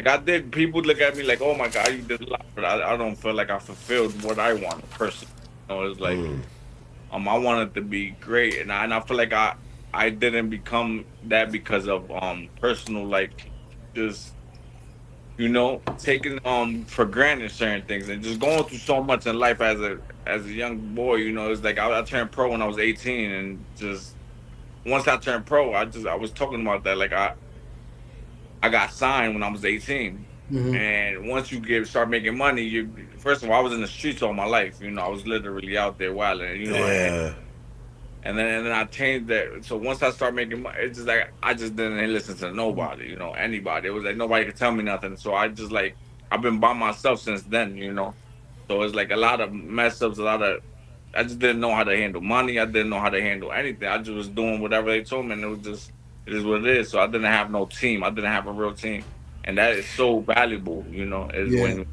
I did. People look at me like, "Oh my God, you did a lot," but I don't feel like I fulfilled what I wanted personally. It's like I wanted to be great, and I feel like I didn't become that because of personal like just taking for granted certain things and just going through so much in life as a young boy. It's like I turned pro when I was 18, and just once I turned pro, I was talking about that. Like I got signed when I was 18. Hmm. And once you start making money, you first of all, I was in the streets all my life. I was literally out there wilding. Yeah. And then I changed that. So once I start making money, it's just like I just didn't listen to nobody. Anybody. It was like nobody could tell me nothing. So I just like I've been by myself since then. So it's like a lot of mess ups, a lot of I just didn't know how to handle money. I didn't know how to handle anything. I just was doing whatever they told me, and it is what it is. So I didn't have no team. I didn't have a real team, and that is so valuable. Is Yeah. when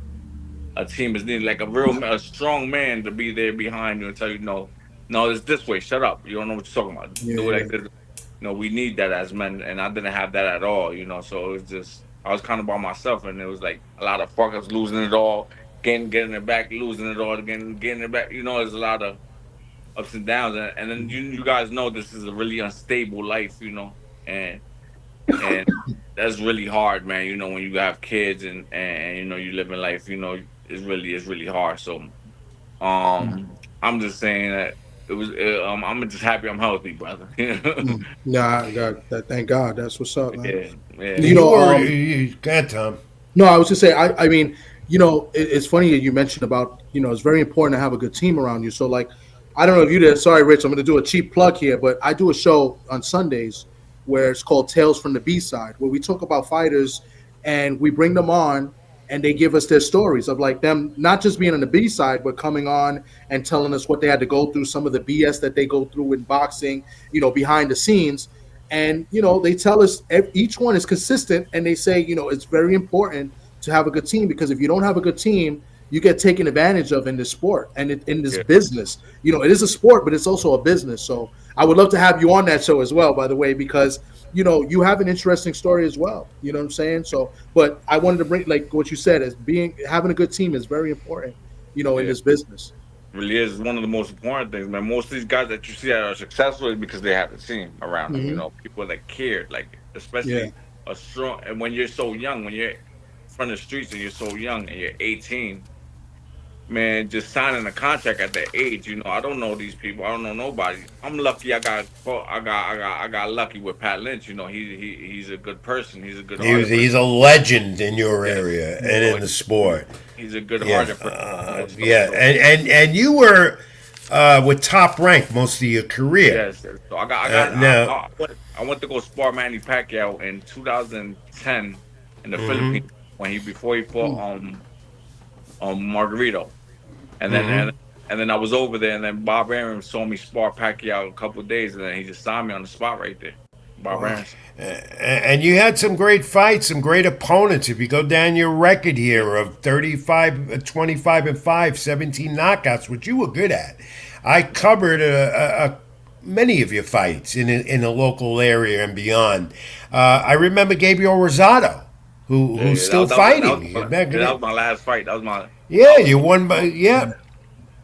a team is needed, like a strong man to be there behind you and tell you, no, no, it's this way. Shut up. You don't know what you're talking about. Yeah. Do it Yeah. like this. We need that as men, and I didn't have that at all. So it was just I was kind of by myself, and it was like a lot of fuckers losing it all, getting it back, losing it all, again, getting it back. There's a lot of ups and downs, and then you guys know this is a really unstable life. And that's really hard, man. When you have kids and you live in life, it's really hard. So I'm just saying that I'm just happy I'm healthy, brother. Mm. Nah, thank God. That's what's up, man. Yeah, yeah, You You know, were. Go ahead, Tom. no, I was just say, I mean, it's funny that you mentioned about, it's very important to have a good team around you. So, like, I don't know if you did. Sorry, Rich, I'm going to do a cheap plug here, but I do a show on Sundays where it's called Tales from the B Side, where we talk about fighters and we bring them on and they give us their stories of like them not just being on the B side, but coming on and telling us what they had to go through, some of the BS that they go through in boxing, behind the scenes. And they tell us each one is consistent, and they say it's very important to have a good team, because if you don't have a good team, you get taken advantage of in this sport and in this yeah, business. It is a sport, but it's also a business. So I would love to have you on that show as well, by the way, because you have an interesting story as well. You know what I'm saying? So, but I wanted to bring, like what you said, as having a good team is very important, in yeah. this business. Really is one of the most important things, man. Most of these guys that you see that are successful is because they have a team around them. Hmm. People that care, like Yeah. especially a strong. And when you're so young, when you're from the streets and you're so young and you're 18, man, just signing a contract at that age. I don't know these people. I don't know nobody. I'm lucky. I got lucky with Pat Lynch. He's a good person. He's a good hearted person. He's a legend in your Yes. area and Yeah. So in the sport. he's a good Yeah, hearted person. yeah, So and you were with Top Rank most of your career. yes. So Now, I went to go spar Manny Pacquiao in 2010 in the hmm Philippines before he fought Mm. Margarito. And then hmm and then I was over there, and then Bob Arum saw me spar Pacquiao a couple of days, and then he just signed me on the spot right there. Bob Wow. Arum. and you had some great fights, some great opponents. If you go down your record Yeah, here of 35, 25 and 5, 17 knockouts, which you were good at. I covered many of your fights in the local area and beyond. I remember Gabriel Rosado, yeah, who's yeah. still That fighting. was You're my, back yeah, in that was it. my last fight. Yeah, I was you won by. Yeah. Yep,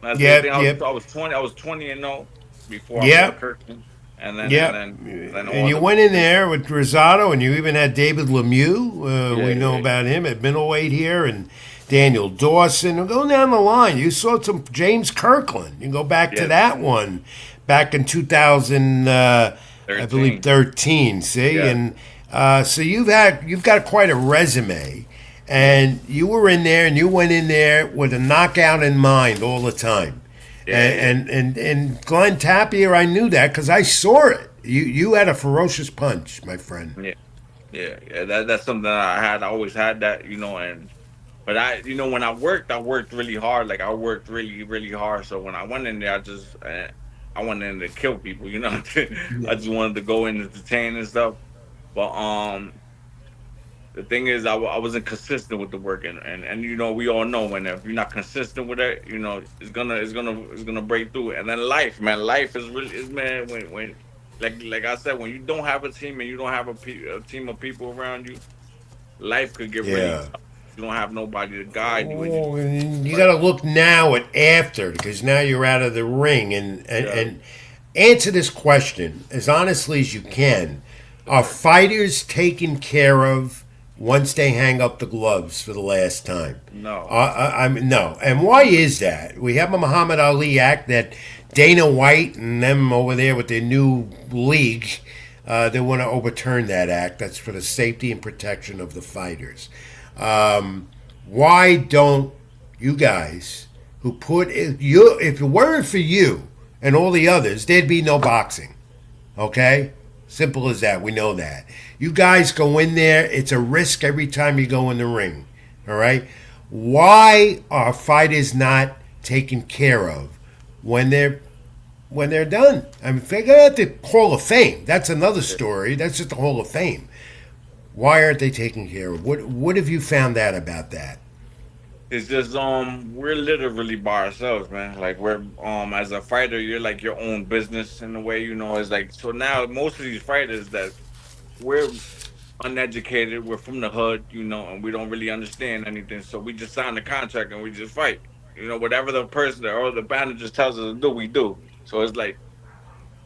that's the yep, thing. yep, I was 20. I was 20-0 before I fought yep. Kirkman. Yep. and then And all you the went in there with Rosado, and you even had David Lemieux. yeah, We know yeah, about him at middleweight here, and Daniel Dawson. And go down the line. You saw some James Kirkland. You go back to yeah, that one back in 2000, I believe 13. 13. See, Yeah, and so you've got quite a resume, yeah, and you were in there, and you went in there with a knockout in mind all the time. yeah, yeah, And Glenn Tapia, I knew that because I saw it. You had a ferocious punch, my friend. yeah, yeah, yeah. That's something that I had. I always had that, and but when I worked really hard. Like I worked really, really hard. So when I went in there, I went in to kill people. I Yeah. just wanted to go in and entertain and stuff. But the thing is, I wasn't consistent with the work, and we all know when if you're not consistent with it, it's gonna break through. And then life, man, life is really is man when like I said, when you don't have a team and you don't have a team of people around you, life could get really Yeah. tough. You don't have nobody to guide you, and Oh, and you got like to look now at after because now you're out of the ring yeah, and answer this question as honestly as you can. yes, Are sir. fighters taken care of once they hang up the gloves for the last time? No, I mean, no. And why is that? We have a Muhammad Ali Act that Dana White and them over there with their new league, they want to overturn that act. That's for the safety and protection of the fighters. Why don't you guys who put you if it weren't for you and all the others, there'd be no boxing. Okay? Simple as that. We know that. You guys go in there, it's a risk every time you go in the ring. All right? Why are fighters not taken care of when they're done? I mean, if they got at the Hall of Fame, that's another story. That's just the Hall of Fame. Why aren't they taken care of? What have you found out about that? it's just we're literally by ourselves, man. Like we're as a fighter, you're like your own business in a way. It's like so now most of these fighters that we're uneducated. We're from the hood, and we don't really understand anything. So we just sign the contract and we just fight. Whatever the person or the manager tells us to do, we do. So it's like,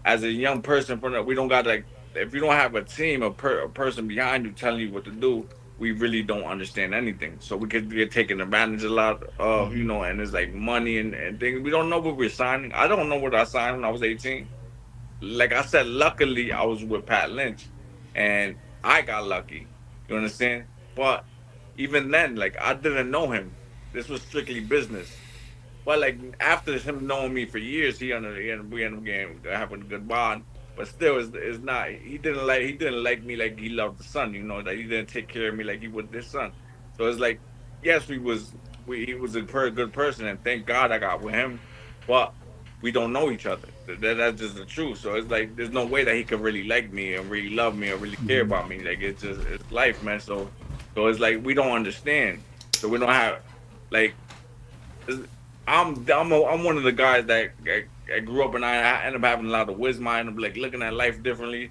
as a young person, we don't got like, if you don't have a team, a person behind you telling you what to do, we really don't understand anything. So we could get taken advantage a lot of, and it's like money and things. We don't know what we're signing. I don't know what I signed when I was 18. Like I said, luckily I was with Pat Lynch, and I got lucky. You understand? But even then, like I didn't know him. This was strictly business. But like after him knowing me for years, we ended up getting having a good bond. But still, it's not. He didn't like me like he loved the son. That he didn't take care of me like he would this son. So it's like, yes, he was a good person, and thank God I got with him. But we don't know each other. That's just the truth. So it's like there's no way that he could really like me and really love me or really care about me. Like it's life, man. So it's like we don't understand. So we don't have like I'm one of the guys that grew up and I end up having a lot of wisdom. I end up like looking at life differently.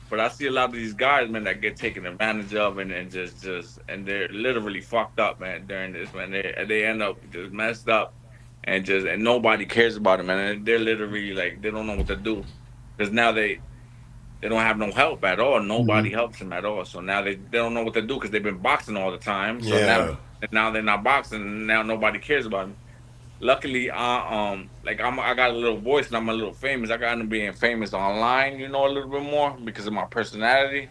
But I see a lot of these guys, man, that get taken advantage of and just and they're literally fucked up, man, during this, man. They end up just messed up and nobody cares about them, man. And they're literally like they don't know what to do. Because now they don't have no help at all. Nobody Mhm. helps them at all. So now they don't know what to do because they've been boxing all the time. So Yeah. now they're not boxing and now nobody cares about them. Luckily, like I got a little voice and I'm a little famous. I got into being famous online, a little bit more because of my personality.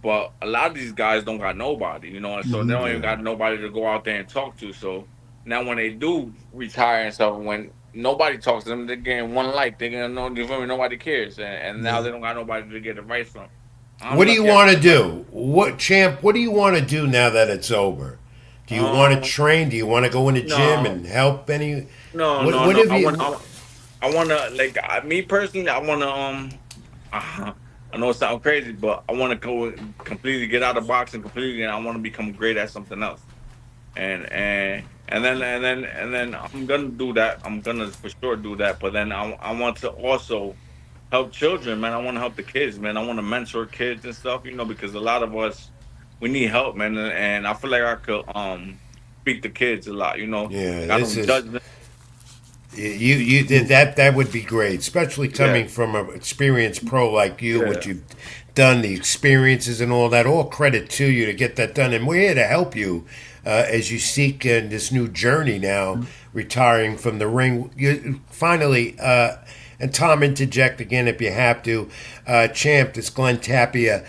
But a lot of these guys don't got nobody, and so they Mhm. don't even Yeah. got nobody to go out there and talk to. So now when they do retire and stuff, when nobody talks to them, they're getting one like. They're gonna know, you feel me? Nobody cares, and now Yeah. they don't got nobody to get advice from. I'm What do you lucky. I want to got do? What champ? What do you want to do now that it's over? Do you want to um train? Do you want to go in the gym no and help any? no What no What no. have you? I want to like me personally. I want to I know it sounds crazy, but I want to go completely get out of boxing completely, and I want to become great at something else. And then I'm gonna do that. I'm gonna for sure do that. But then I want to also help children, man. I want to help the kids, man. I want to mentor kids and stuff, because a lot of us we need help, man. And I feel like I could speak to kids a lot, Yeah, like I this don't is judge them. You did that. That would be great, especially Yeah, coming from an experienced pro like you. yeah. What you've done, the experiences and all that. All credit to you to get that done, and we're here to help you as you seek this new journey now, retiring from the ring. You finally. And Tom, interject again if you have to. Champ, this Glenn Tapia.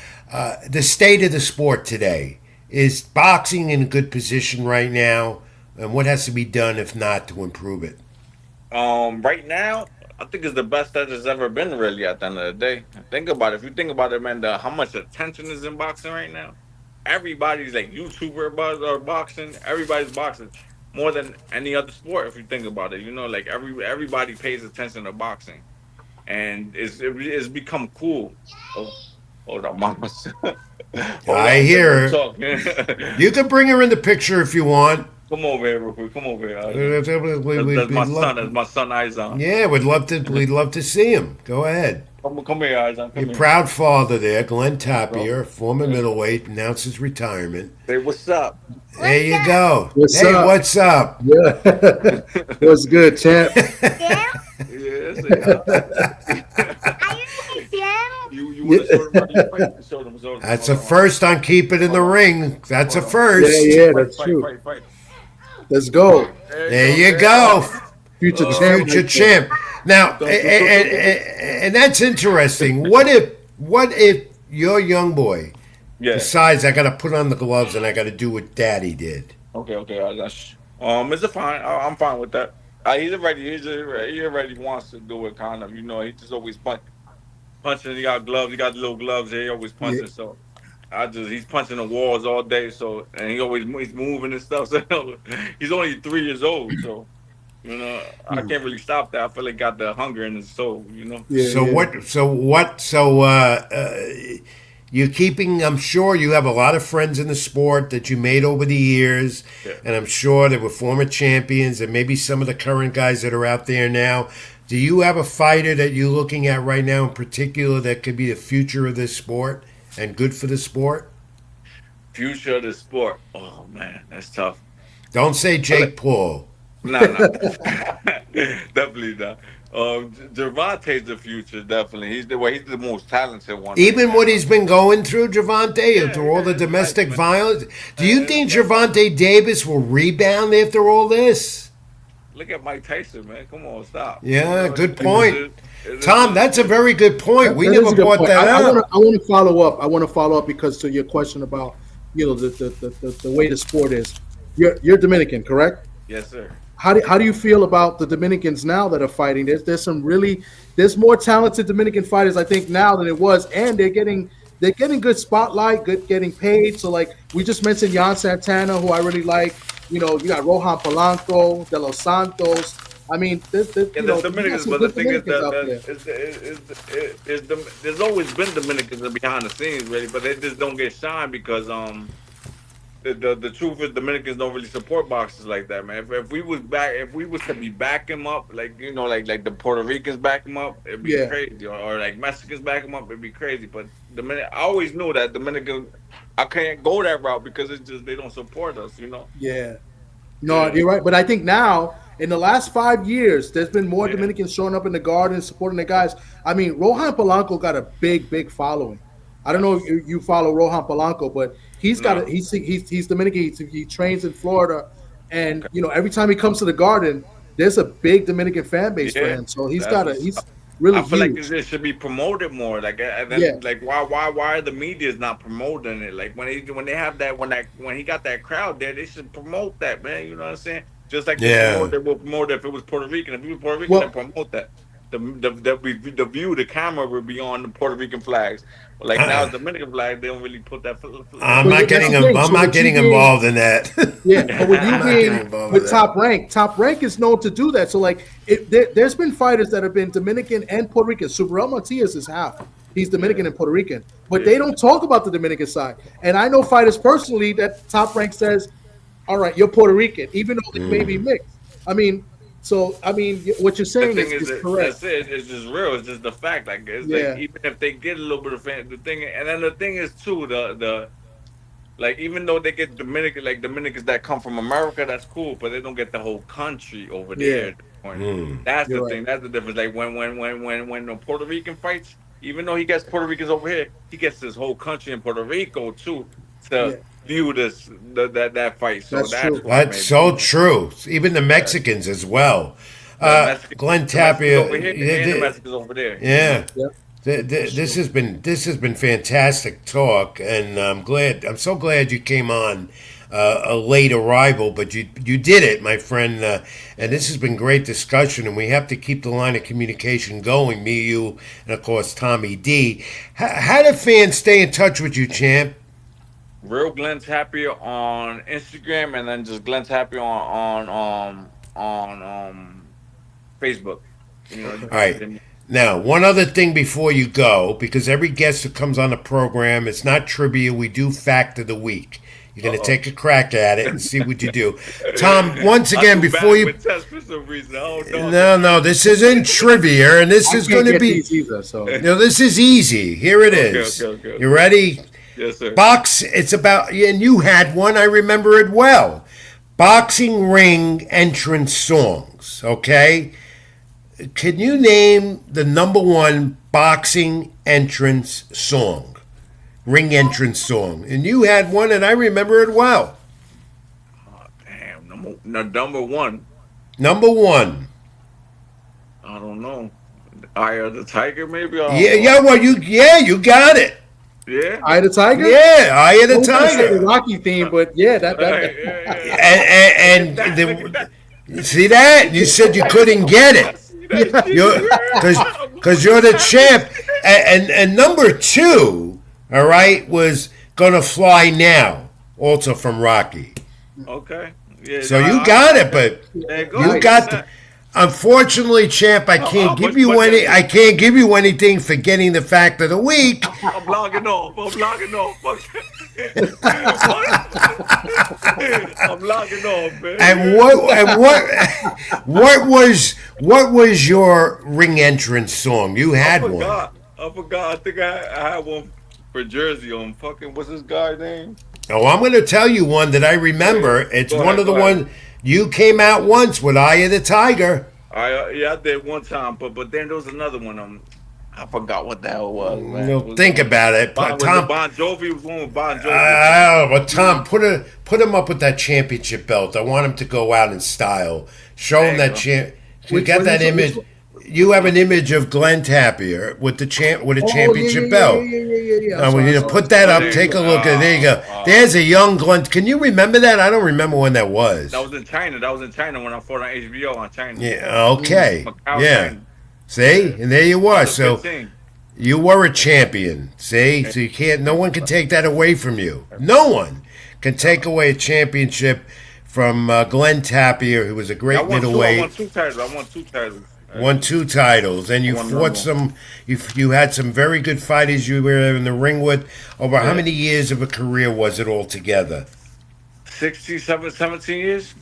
The state of the sport today is boxing in a good position right now, and what has to be done if not to improve it. Right now, I think it's the best that there's ever been. Really, at the end of the day, think about it. If you think about it, man, how much attention is in boxing right now? Everybody's like YouTuber about or boxing. Everybody's boxing more than any other sport. If you think about it, like everybody pays attention to boxing, and it's become cool. Oh, hold on, mama. Hold I on, let me hear her. talk. You can bring her in the picture if you want. Come over here, real quick. Come over here, Isaac. That's We'd my son. love, That's my son, Isaac. yeah, we'd love to. We'd love to see him. Go ahead. Come here, Isaac. Your Come here. proud father there, Glenn Bro. Tapia, former middleweight, announces retirement. Say what's up. There you go. What's Hey, up? what's up? Yeah. What's good, champ? Yeah, say you want to show them how you fight? Show them. Show them. That's a Hold on. first on Keep It in the Hold on. Ring. That's a Hold on. first. Yeah, Fight, that's fight, true. fight, fight. Let's go. There you go. Future Uh, champ. Future champ. Now, and that's interesting. What if your young boy Yeah. decides I got to put on the gloves and I got to do what Daddy did? Okay. Is it fine? I'm fine with that. He's already. He already wants to do it. Kind of. He just always punching. He got gloves. He got little gloves. He always Yeah. punching. So he's punching the walls all day. So and he's moving and stuff. So he's only 3 years old. So I can't really stop that. I feel like got the hunger in his soul. Yeah, So yeah. what? So what? So you're keeping. I'm sure you have a lot of friends in the sport that you made over the years, Yeah. and I'm sure they were former champions, and maybe some of the current guys that are out there now. Do you have a fighter that you're looking at right now in particular that could be the future of this sport and good for the sport? Future of the sport. Oh man, that's tough. Don't say Jake Paul. Nah. Definitely not. Gervonta's the future, definitely. He's the most talented one right Even what now. he's been going through, Javante, Yeah, through all the his life, domestic man. violence, do you think His life. Javante Davis will rebound after all this? Look at Mike Tyson, man. Come on, stop. Yeah, good It's point. just, it's Tom, just, that's a very good point. We That is never a good brought point. that up. I want to follow up. I want to follow up because to your question about the way the sport is. You're Dominican, correct? yes, sir. How do you feel about the Dominicans now that are fighting? There's more talented Dominican fighters I think now than it was, and they're getting good spotlight, good getting paid. So like we just mentioned, Jan Santana, who I really like. You got Rohan Polanco, De Los Santos. I mean, Yeah, there's you got Dominicans, some but the good thing is Dominicans out that there. there's always been Dominicans behind the scenes, really, but they just don't get shine because the truth is Dominicans don't really support boxers like that, man. If we was to be back him up, like like the Puerto Ricans back him up, it'd be Yeah, crazy, or like Mexicans back him up, it'd be crazy. But I always knew that Dominican, I can't go that route because it's just they don't support us. yeah. No, Yeah, you're right. But I think now, in the last 5 years, there's been more yeah, Dominicans showing up in the garden, supporting the guys. I mean, Rohan Polanco got a big following. I don't know if you follow Rohan Polanco, but he's got a, no, he's Dominican. He trains in Florida, and okay, every time he comes to the garden, there's a big Dominican fan base for yeah, him. So that's what's he's really I feel like huge. it should be promoted more. Like, and Yeah, then like why are the media's not promoting it? Like when they have when he got that crowd there, they should promote that, man. You know what I'm saying? Just like Yeah. they will promote it if it was Puerto Rican. If he was Puerto Rican, then well, promote that. The view, the camera would be on the Puerto Rican flags. But like now, Dominican flag, they don't really put that. I'm yeah, not that's getting. the thing. I'm So not with you getting being involved in that. Yeah, but with you I'm not getting being involved with with that. Top Rank is known to do that. So like, there's been fighters that have been Dominican and Puerto Rican. Subriel Matias is half. He's Dominican Yeah, and Puerto Rican, but they yeah. don't talk about the Dominican side. And I know fighters personally that Top Rank says, "All right, you're Puerto Rican," even though they may be mixed. I mean, what you're The saying thing is is, correct. that's it. It's just real. It's just the fact. Like it's like Yeah, even if they get a little bit of fan, the thing, and then the thing is too, the like even though they get Dominican, like Dominicans that come from America, that's cool, but they don't get the whole country over there Yeah, at this point. That's the you're right. thing. That's the difference. Like when a Puerto Rican fights, even though he gets Puerto Ricans over here, he gets his whole country in Puerto Rico too to Yeah, view that fight. So that's that's true. why That's maybe so true. Even the yeah. Mexicans as well. The Mexicans, Glenn the Mexicans Tapia, over here and the Mexicans over there. yeah. Yeah, that's This true. has been fantastic talk, and I'm so glad you came on a late arrival, but you did it, my friend. And this has been great discussion, and we have to keep the line of communication going. Me, you, and of course Tommy D. How do fans stay in touch with you, champ? Real Glenn's Happy on Instagram, and then just Glenn's Happy on Facebook. You know, you All can right. hit me. Now, one other thing before you go, because every guest that comes on the program, it's not trivia. We do fact of the week. You're Uh going to oh. take a crack at it and see what you do. Tom, once I again, do before bad you. with tests for some reason. I don't know. No, this isn't trivia, and this I is can't going to get be. these either. So This is easy. Here it Okay, is. okay. You ready? Yes, sir. Box. It's about, and you had one. I remember it well. Boxing ring entrance songs. Okay. Can you name the number one boxing entrance song? Ring entrance song. And you had one, and I remember it well. Damn, number one. Number one. I don't know. Eye of the Tiger, maybe. I don't Yeah, know. you got it. Yeah. Eye of the Tiger. Yeah, Eye of I the was gonna say the Tiger. Rocky theme, but yeah, Right, And, Look at that, look at that. see that? You said you couldn't get it. See that shit? You're because you're the champ. And number two, all right, was Gonna Fly Now, also from Rocky. Okay. Yeah. So you got it, but There you go. you got the. Unfortunately, champ, I can't give but- you but- any. I can't give you anything for getting the fact of the week. I'm logging off. I'm logging off. I'm logging off, man. What was your ring entrance song? You had one. I forgot. I think I had one for Jersey on fucking what's this guy's name? Oh, I'm going to tell you one that I remember. It's Go one ahead, of the go ahead. ones you came out once with Eye of the Tiger. I did one time, but then there was another one. I forgot what the hell it was, man. You'll think about it. Bon Tom, Jovi was one with Bon Jovi. but Tom, put him up with that championship belt. I want him to go out in style. Show him There you that go. champ. You Which got one that is it? image. Which You have an image of Glenn Tapia with a championship yeah, belt. Yeah. I want you to Sorry. put that Oh, up. there Take you a go. look. There you go. There's a young Glenn. Can you remember that? I don't remember when that was. That was in China. That was in China when I fought on HBO on China. Yeah. Okay. Macau, Yeah. China. See, and there you are. So 15. you were a champion. See, so you can't. No one can take that away from you. No one can take away a championship from Glenn Tapia, who was a I great won middleweight. two titles. I won two titles. Won two titles, and you One fought Rumble. some. You had some very good fighters. You were in the ring with. Over how Yeah. many years of a career was it altogether? 17 years.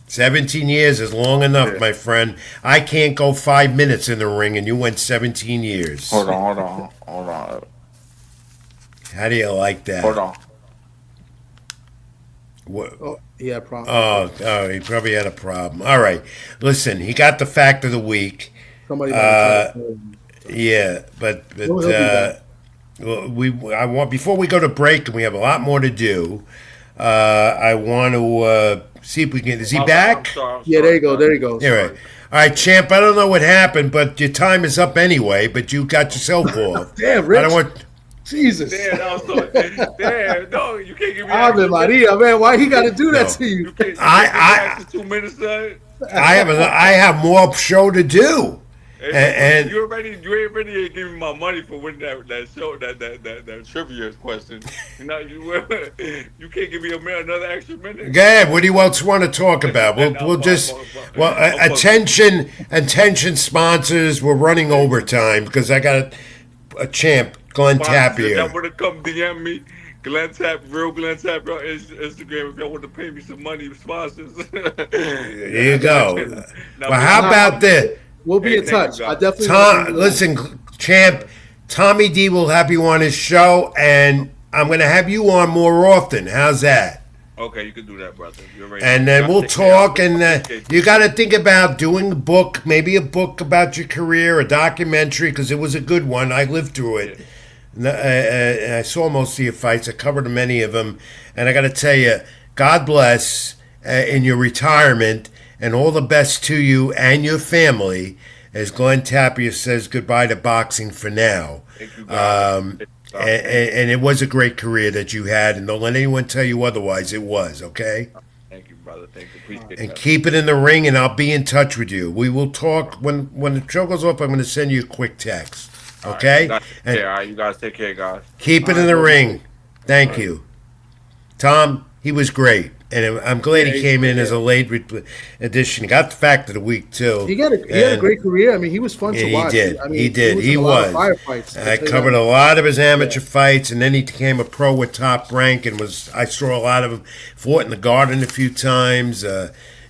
17 years is long enough, Yeah. my friend. I can't go 5 minutes in the ring, and you went 17 years. Hold on. How do you like that? Hold on. What? Oh, yeah, probably. He probably had a problem. All right, listen, he got the fact of the week. Somebody might have Yeah, but He'll be back. well, I want before we go to break, and we have a lot more to do. I want to see if we can. Is he back? I'm sorry. Yeah, there you go. There you go. All right. All right, champ. I don't know what happened, but your time is up anyway. But you got yourself off. Damn, I Rich. don't want. Jesus. Damn, that was so. Damn, no, you can't give me. Ave Maria, man. Why he got to do that No. to you? You can't I- give me 2 minutes, son. I have more show to do. And- you already gave me my money for winning that show that trivia question. You know you can't give me another extra minute. Go ahead. What do you else want to talk about? We'll just attention sponsors. We're running overtime because I got a champ, Glenn Tapia. That would have come DM me. Glenn Tap, real Glenn Tap on Instagram if y'all want to pay me some money, sponsors. There you go. Now, Well, how about this? We'll be in Hey, thank touch. you, I guys. definitely. Listen, champ. Tommy D will have you on his show, and I'm going to have you on more often. How's that? Okay, you can do that, brother. You already And know. then God we'll take care. talk. I And appreciate you got to think about doing a book, maybe a book about your career, a documentary, because it was a good one. I lived through you. it. I saw most of your fights. I covered many of them. And I got to tell you, God bless in your retirement and all the best to you and your family as Glenn Tapia says goodbye to boxing for now. Thank you, God. Thank you, God. And it was a great career that you had, and don't let anyone tell you otherwise. It was, okay? Thank you, brother. Thank you. Appreciate And that. keep it in the ring, and I'll be in touch with you. We will talk when the show goes off. I'm going to send you a quick text, All right, you okay? guys take And care. All right, you guys take care, guys. keep All it in right, the brother. ring. Thank you, Tom. He was great, and I'm glad Yeah, he came in yeah. as a late addition. He got the fact of the week too. He had a And- great career. I mean, he was fun Yeah, to he watch. did. I mean, He did. was He in a lot of was. firefights. I covered a lot of his amateur fights, and then he became a pro with Top Rank, and I saw a lot of him. Fought in the Garden a few times,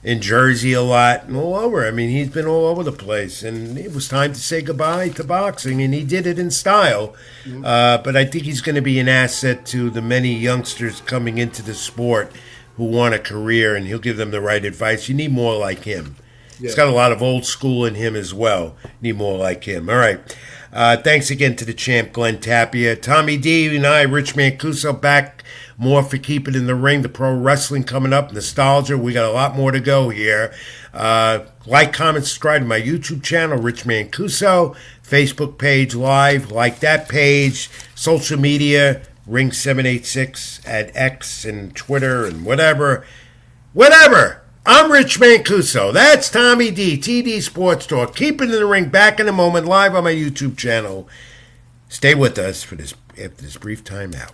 in Jersey a lot, and all over. I mean, he's been all over the place, and it was time to say goodbye to boxing, and he did it in style. But I think he's going to be an asset to the many youngsters coming into the sport who want a career, and he'll give them the right advice. You need more like him. He's got a lot of old school in him as well. Need more like him. All right. Thanks again to the champ, Glenn Tapia. Tommy D and I, Rich Mancuso, back more for Keep It in the Ring. The pro wrestling coming up. Nostalgia. We got a lot more to go here. Like, comment, subscribe to my YouTube channel, Rich Mancuso. Facebook page live. Like that page. Social media, Ring786 at X and Twitter and whatever. Whatever. I'm Rich Mancuso. That's Tommy D, TD Sports Talk. Keep it in the ring. Back in a moment, live on my YouTube channel. Stay with us for this after this brief time out.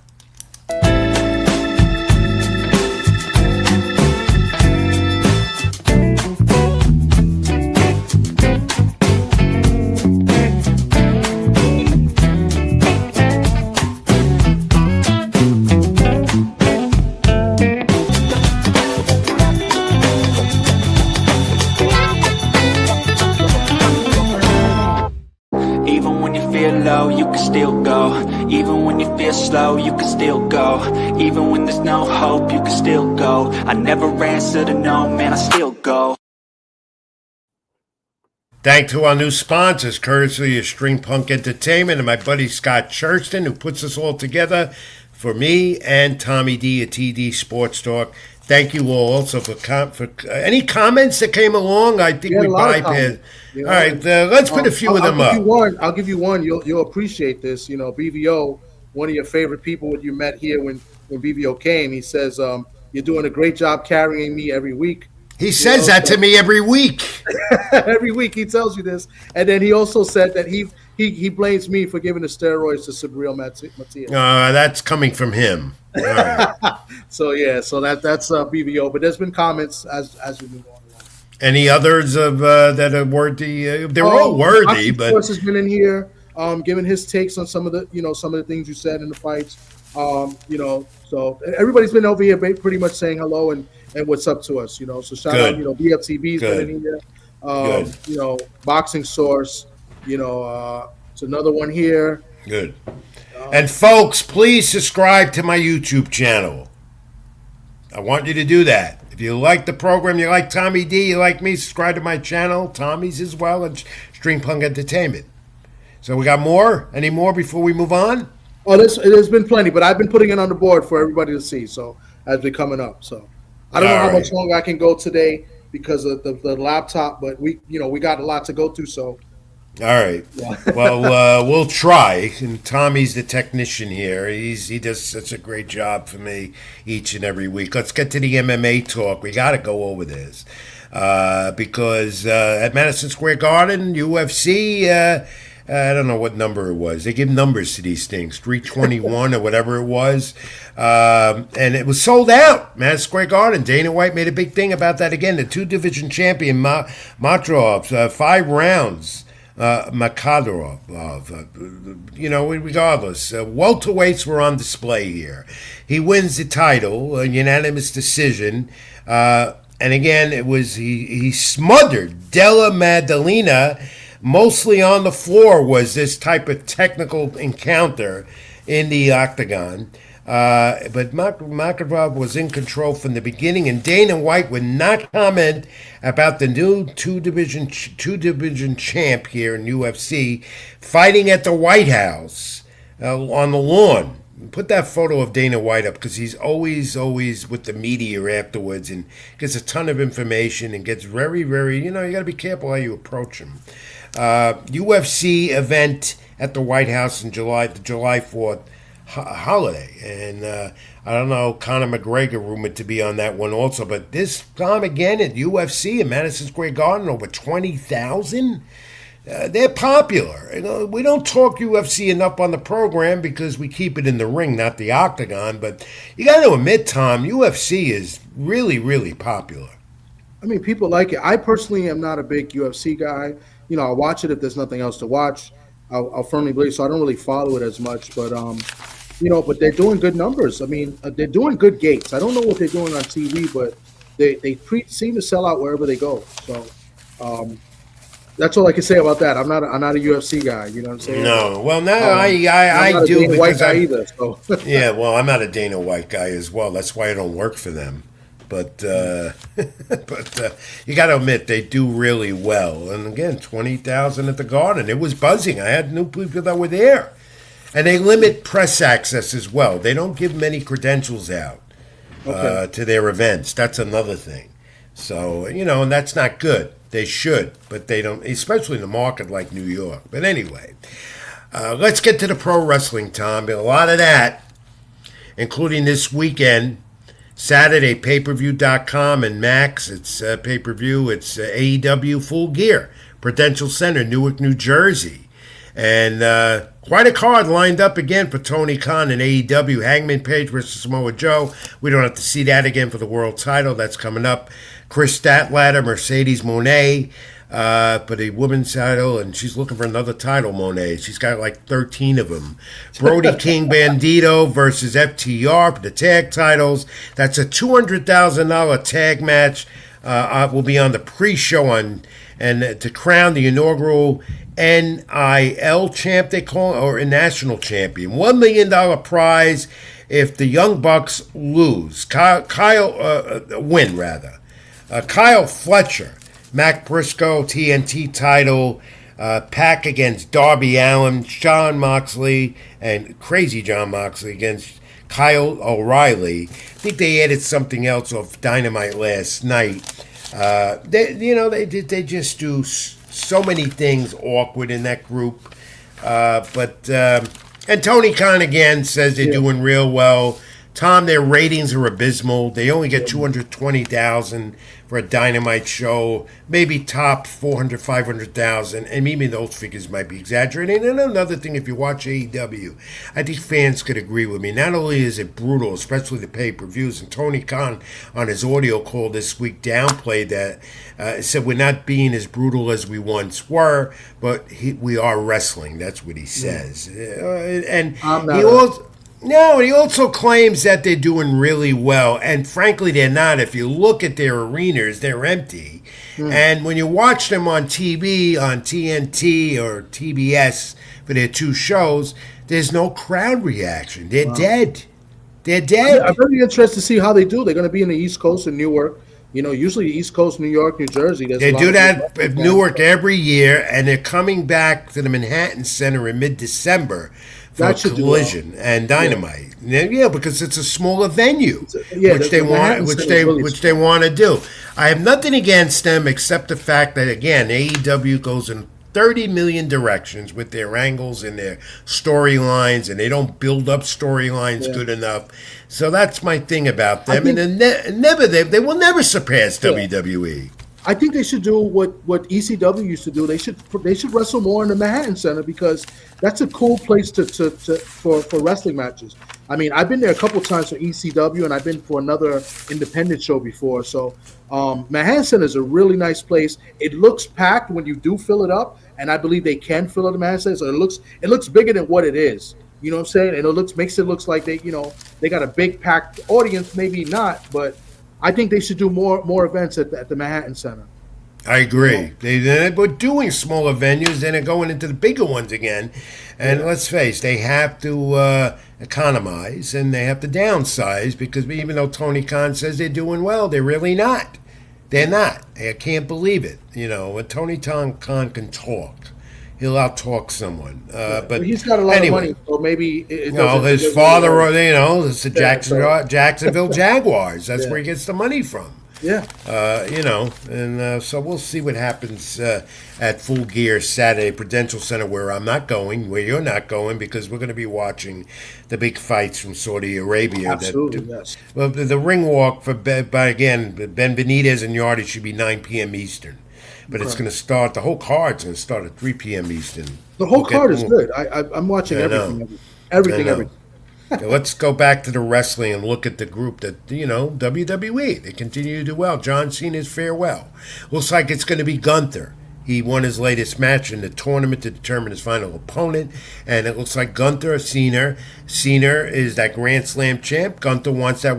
Even when you feel low, you can still go. Even when you feel slow, you can still go. Even when there's no hope, you can still go. I never answer to no, man, I still go. Thanks to our new sponsors, courtesy of String Punk Entertainment and my buddy Scott Churston, who puts us all together for me and Tommy D at TD Sports Talk. Thank you all also for any comments that came along. I think we bypassed. You know, all right, let's put a few of them up. I'll give you one. You'll appreciate this. You know, BVO, one of your favorite people that you met here when BVO came. He says, "You're doing a great job carrying me every week." He says that to me every week. Every week he tells you this, and then he also said that he blames me for giving the steroids to Sabril Matias. That's coming from him. All right. So that's BVO. But there's been comments as we've been going along. Any others of that are worthy? They're all worthy, but Sports has been in here, giving his takes on some of the things you said in the fights. So everybody's been over here pretty much saying hello and what's up to us. So shout out, BFTV's been in here. Boxing Source. It's another one here. Good. And folks, please subscribe to my YouTube channel. I want you to do that. If you like the program, you like Tommy D, you like me, subscribe to my channel, Tommy's as well, and String Punk Entertainment. So we got more? Any more before we move on? Oh, there's been plenty, but I've been putting it on the board for everybody to see. So as we're coming up, so I don't know how much longer I can go today because of the laptop, but we got a lot to go through. So all right. Well, we'll try. And Tommy's the technician here. He does such a great job for me each and every week. Let's get to the MMA talk. We got to go over this because at Madison Square Garden, UFC. I don't know what number it was. They give numbers to these things, 321 or whatever it was. And it was sold out, Madison Square Garden. Dana White made a big thing about that again. The two-division champion, Matrov, 5 rounds. Makadorov, regardless. Welterweights were on display here. He wins the title, a unanimous decision. And again, it was he smothered Della Maddalena. Mostly on the floor was this type of technical encounter in the octagon. But Makarov was in control from the beginning, and Dana White would not comment about the new two division champ here in UFC fighting at the White House on the lawn. Put that photo of Dana White up because he's always with the media afterwards and gets a ton of information and gets very, very, you got to be careful how you approach him. UFC event at the White House in the July 4th holiday. And I don't know, Conor McGregor rumored to be on that one also. But this time again at UFC in Madison Square Garden, over 20,000. They're popular. We don't talk UFC enough on the program because we keep it in the ring, not the octagon. But you got to admit, Tom, UFC is really, really popular. I mean, people like it. I personally am not a big UFC guy. I'll watch it if there's nothing else to watch. I'll firmly believe, so I don't really follow it as much. But but they're doing good numbers. I mean, they're doing good gates. I don't know what they're doing on TV, but they seem to sell out wherever they go. So. That's all I can say about that. I'm not a UFC guy. You know what I'm saying? No. Well, no, I do Dana White guy either. So. Yeah. Well, I'm not a Dana White guy as well. That's why I don't work for them. But you got to admit they do really well. And again, 20,000 at the Garden. It was buzzing. I had new people that were there, and they limit press access as well. They don't give many credentials out to their events. That's another thing. So and that's not good. They should, but they don't, especially in a market like New York. But anyway, let's get to the pro wrestling, Tom. A lot of that, including this weekend, Saturday, payperview.com and Max. It's pay-per-view. It's AEW Full Gear, Prudential Center, Newark, New Jersey. And quite a card lined up again for Tony Khan and AEW. Hangman Page versus Samoa Joe. We don't have to see that again for the world title. That's coming up. Chris Statlander, Mercedes Moné for the women's title, and she's looking for another title, Moné. She's got like 13 of them. Brody King Bandito versus FTR for the tag titles. That's a $200,000 tag match. Will be on the pre-show and to crown the inaugural NIL champ, they call it, or a national champion. $1 million prize if the Young Bucks lose. Win, rather. Kyle Fletcher, Mac Briscoe, TNT title, Pac against Darby Allin, John Moxley, and Crazy John Moxley against Kyle O'Reilly. I think they added something else off Dynamite last night. They just do so many things awkward in that group. And Tony Khan again says they're doing real well. Tom, their ratings are abysmal. They only get 220,000 for a Dynamite show, maybe top 400, 500,000, and maybe those figures might be exaggerated. And another thing, if you watch AEW, I think fans could agree with me. Not only is it brutal, especially the pay-per-views, and Tony Khan on his audio call this week downplayed that, said we're not being as brutal as we once were, but we are wrestling. That's what he says. And he also claims that they're doing really well, and frankly, they're not. If you look at their arenas, they're empty. And when you watch them on TV, on TNT or TBS for their two shows, there's no crowd reaction. They're dead. They're dead. I'm very interested to see how they do. They're going to be in the East Coast in Newark. Usually East Coast, New York, New Jersey. They do that at Newark every year, and they're coming back to the Manhattan Center in mid-December for Collision and Dynamite. Yeah, because it's a smaller venue, which they want to do. I have nothing against them except the fact that again AEW goes in 30 million directions with their angles and their storylines, and they don't build up storylines good enough. So that's my thing about them, and they will never surpass WWE. I think they should do what ECW used to do. They should wrestle more in the Manhattan Center because that's a cool place for wrestling matches. I mean, I've been there a couple times for ECW, and I've been for another independent show before. So Manhattan Center is a really nice place. It looks packed when you do fill it up, and I believe they can fill it in Manhattan Center. So it looks bigger than what it is. You know what I'm saying? And it makes it look like they got a big packed audience. Maybe not, but I think they should do more events at the Manhattan Center. I agree. They were doing smaller venues, then they're going into the bigger ones again. And let's face, they have to economize and they have to downsize because even though Tony Khan says they're doing well, they're really not. They're not. I can't believe it. When Tony Khan can talk, he'll out-talk someone. But he's got a lot of money, so maybe his father, it's the Jacksonville Jaguars. That's where he gets the money from. Yeah. So we'll see what happens at Full Gear Saturday, Prudential Center, where I'm not going, where you're not going, because we're going to be watching the big fights from Saudi Arabia. Absolutely, yes. Well, the ring walk for Benavidez and Yardy should be 9 p.m. Eastern. But it's going to start, the whole card's going to start at 3 p.m. Eastern. The whole card is good. I'm watching everything. Everything. Let's go back to the wrestling and look at the group that, WWE. They continue to do well. John Cena's farewell. Looks like it's going to be Gunther. He won his latest match in the tournament to determine his final opponent. And it looks like Gunther, Cena is that Grand Slam champ. Gunther wants that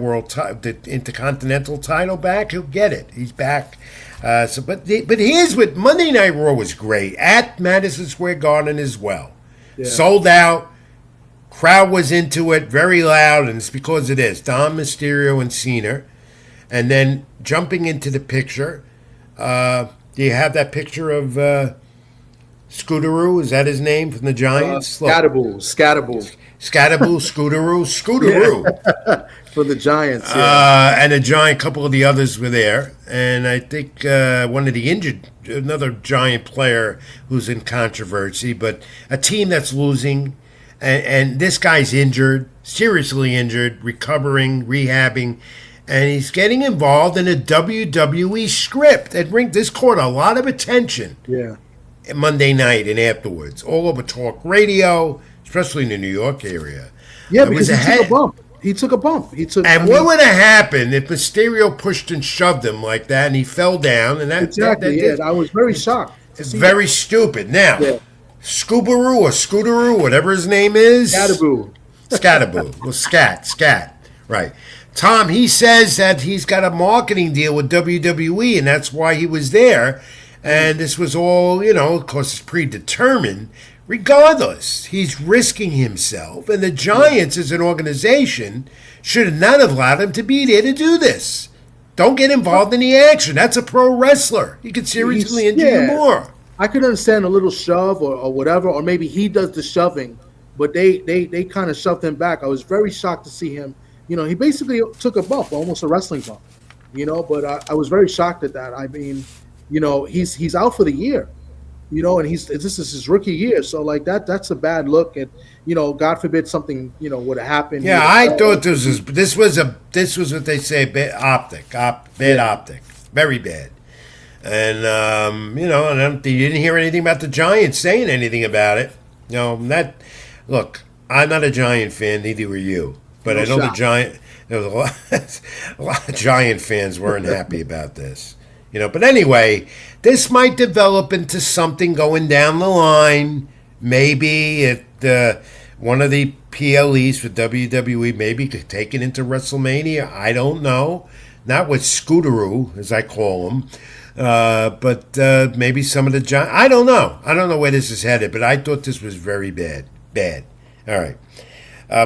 the Intercontinental title back. He'll get it. He's back. But here's what Monday Night Raw was great. At Madison Square Garden as well. Yeah. Sold out. Crowd was into it, very loud, and it's because of this. Dom Mysterio and Cena. And then jumping into the picture, do you have that picture of Scooteroo? Is that his name from the Giants? Scatterboo. Scooteroo. For the Giants, yeah. And a Giant, couple of the others were there. And I think one of the another Giant player who's in controversy, but a team that's losing. And this guy's injured, seriously injured, recovering, rehabbing, and he's getting involved in a WWE script. This caught a lot of attention Monday night and afterwards, all over talk radio, especially in the New York area. Yeah, because he took a bump. What would have happened if Mysterio pushed and shoved him like that and he fell down? And I was very shocked. It's very stupid. Now... Yeah. Scoobaroo or Scooteroo, whatever his name is. Scatterboo. Well, Scat. Right. Tom, he says that he's got a marketing deal with WWE, and that's why he was there. And this was all, of course, it's predetermined. Regardless, he's risking himself. And the Giants, as an organization, should not have allowed him to be there to do this. Don't get involved in the action. That's a pro wrestler. He could seriously injure you more. I could understand a little shove or whatever, or maybe he does the shoving, but they kind of shoved him back. I was very shocked to see him. He basically took a bump, almost a wrestling bump. But I was very shocked at that. I mean, he's out for the year. And this is his rookie year, so like that's a bad look. And God forbid something would have happened. Yeah, I thought this was what they say bad optic, very bad. And, and you didn't hear anything about the Giants saying anything about it. Look, I'm not a Giant fan, neither were you. But I know there was a lot of Giant fans weren't happy about this. But anyway, this might develop into something going down the line. Maybe one of the PLEs for WWE maybe could take it into WrestleMania. I don't know. Not with Scooteroo, as I call him. But maybe some of the Giants. I don't know. I don't know where this is headed, but I thought this was very bad. All right.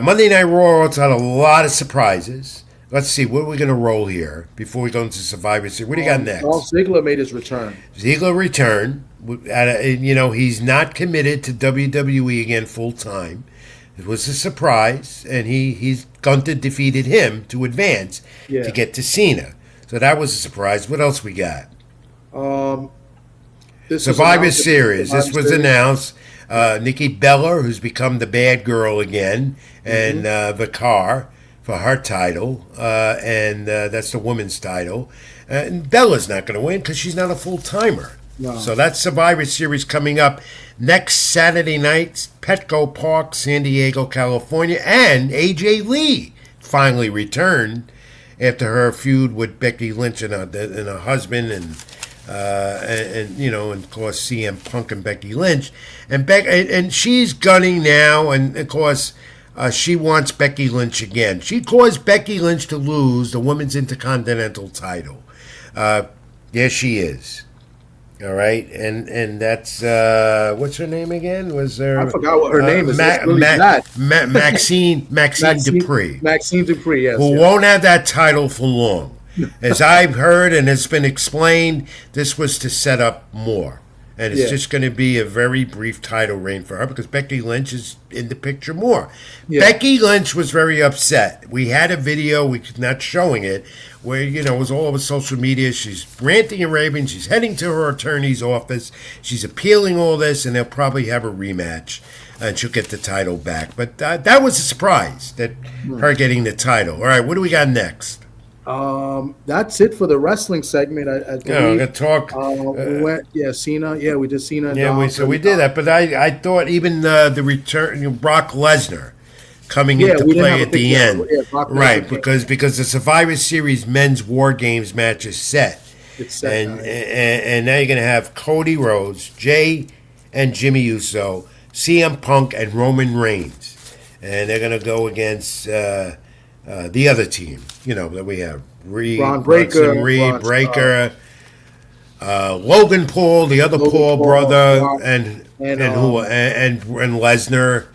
Monday Night Raw also had a lot of surprises. Let's see, what are we going to roll here before we go into Survivor Series? What do you got next? Ziggler made his return. Ziggler returned. He's not committed to WWE again full time. It was a surprise, and Gunther defeated him to advance to get to Cena. So that was a surprise. What else we got? Survivor Series. This was announced. Nikki Bella, who's become the bad girl again, and Vicar for her title, and that's the women's title. And Bella's not going to win because she's not a full-timer. No. So that's Survivor Series coming up next Saturday night, Petco Park, San Diego, California, and AJ Lee finally returned after her feud with Becky Lynch and her husband, and of course CM Punk and Becky Lynch, and she's gunning now, and of course she wants Becky Lynch again. She caused Becky Lynch to lose the Women's Intercontinental title. There she is. All right, and that's what's her name again? Was I there forgot what her name is. That's really bad. Maxine Dupree, Maxine Dupree. Yes, who yes. won't have that title for long. As I've heard and has been explained, this was to set up more. And it's Yeah. just going to be a very brief title reign for her because Becky Lynch is in the picture more. Yeah. Becky Lynch was very upset. We had a video, we're not showing it, where, it was all over social media. She's ranting and raving. She's heading to her attorney's office. She's appealing all this, and they'll probably have a rematch. And she'll get the title back. But that was a surprise, that her getting the title. All right, what do we got next? That's it for the wrestling segment. I I'm believe. going to talk. We went, Cena. Yeah, we did Cena. And Yeah, we did that, but I thought even the return, Brock Lesnar coming into we didn't play have a at the picture. end, Yeah, Brock Lesnar right? came. Because the Survivor Series men's War Games match is set, It's set and now, and now you're gonna have Cody Rhodes, Jay and Jimmy Uso, CM Punk, and Roman Reigns, and they're gonna go against the other team, that we have. Braun Breaker, Breaker, Logan Paul, the other Paul brother, Brock, and Lesnar.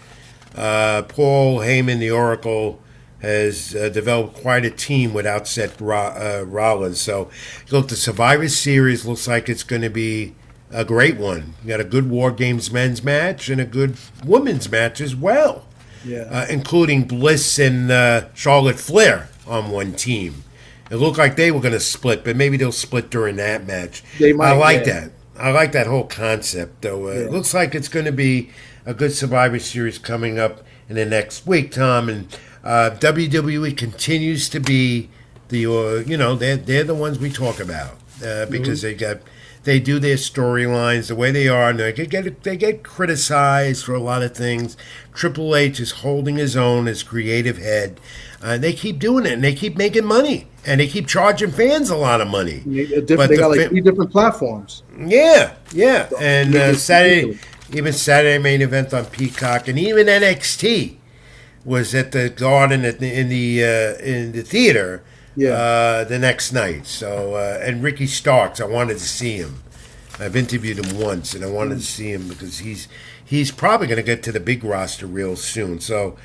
Paul Heyman, the Oracle, has developed quite a team without Seth Rollins. So, look, the Survivor Series looks like it's going to be a great one. You got a good War Games men's match and a good women's match as well. Yeah. Including Bliss and Charlotte Flair on one team. It looked like they were going to split, but maybe they'll split during that match. They might, I like yeah. that. I like that whole concept, though. It looks like it's going to be a good Survivor Series coming up in the next week, Tom. And WWE continues to be the, they're the ones we talk about because they do their storylines the way they are, and they get criticized for a lot of things. Triple H is holding his own as creative head. They keep doing it, and they keep making money, and they keep charging fans a lot of money. They got like 3 different platforms. Yeah. And Saturday, even Saturday main event on Peacock, and even NXT was at the Garden in the theater. The next night. So and Ricky Starks, I wanted to see him. I've interviewed him once, and I wanted to see him because he's probably going to get to the big roster real soon. So,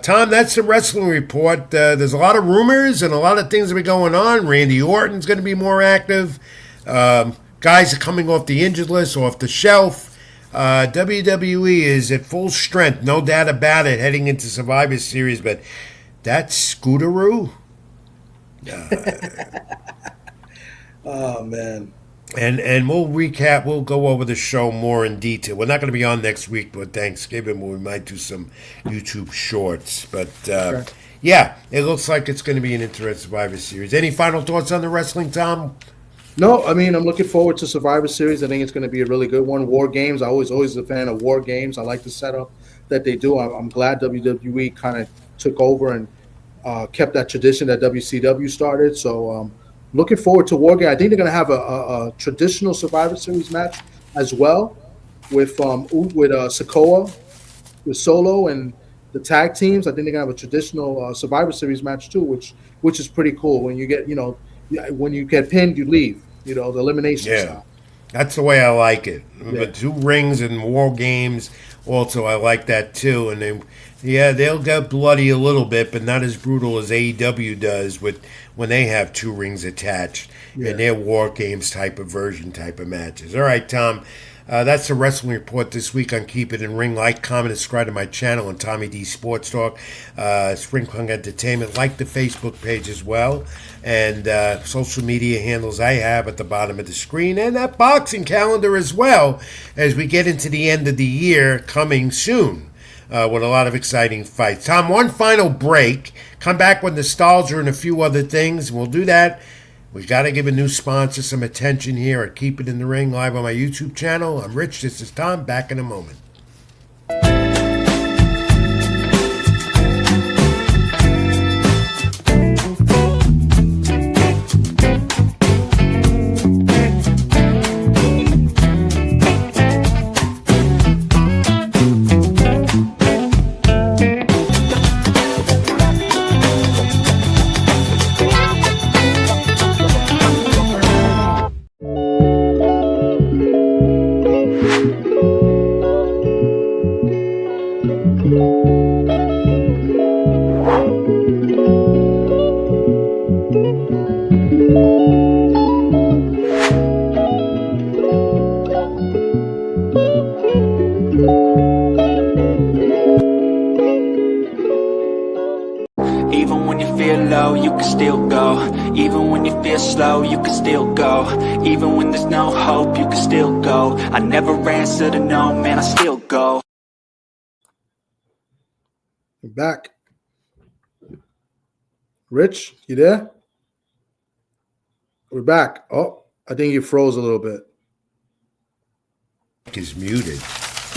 Tom, that's the wrestling report. There's a lot of rumors and a lot of things that are going on. Randy Orton's going to be more active. Guys are coming off the injured list, off the shelf. WWE is at full strength, no doubt about it, heading into Survivor Series. But that Scooteroo. Oh man. And we'll recap. We'll go over the show more in detail. We're not going to be on next week with Thanksgiving, but we might do some YouTube shorts. But yeah, it looks like it's going to be an interesting Survivor Series. Any final thoughts on the wrestling, Tom? No, I mean, I'm looking forward to Survivor Series. I think it's going to be a really good one. War Games. I always a fan of War Games. I like the setup that they do. I'm glad WWE kind of took over and kept that tradition that WCW started. So looking forward to War Game. I think they're going to have a traditional Survivor Series match as well with Sikoa, with Solo and the tag teams. I think they're going to have a traditional Survivor Series match too, which is pretty cool. When you get when you get pinned, you leave. The elimination style. That's the way I like it. Yeah. But 2 rings and War Games, also I like that too. And they'll get bloody a little bit, but not as brutal as AEW does when they have 2 rings attached in their War Games type of matches. All right, Tom. That's the wrestling report this week on Keep It in Ring. Like, comment, subscribe to my channel on Tommy D Sports Talk, Spring Punk Entertainment. Like the Facebook page as well, and social media handles I have at the bottom of the screen, and that boxing calendar as well, as we get into the end of the year coming soon. With a lot of exciting fights. Tom, one final break. Come back with nostalgia and a few other things. We'll do that. We got to give a new sponsor some attention here at Keep It in the Ring live on my YouTube channel. I'm Rich. This is Tom. Back in a moment. slow, you can still go. Even when there's no hope, you can still go. I never answer to no, man, I still go. We're back. Rich, you there? We're back. Oh, I think you froze a little bit. Is muted.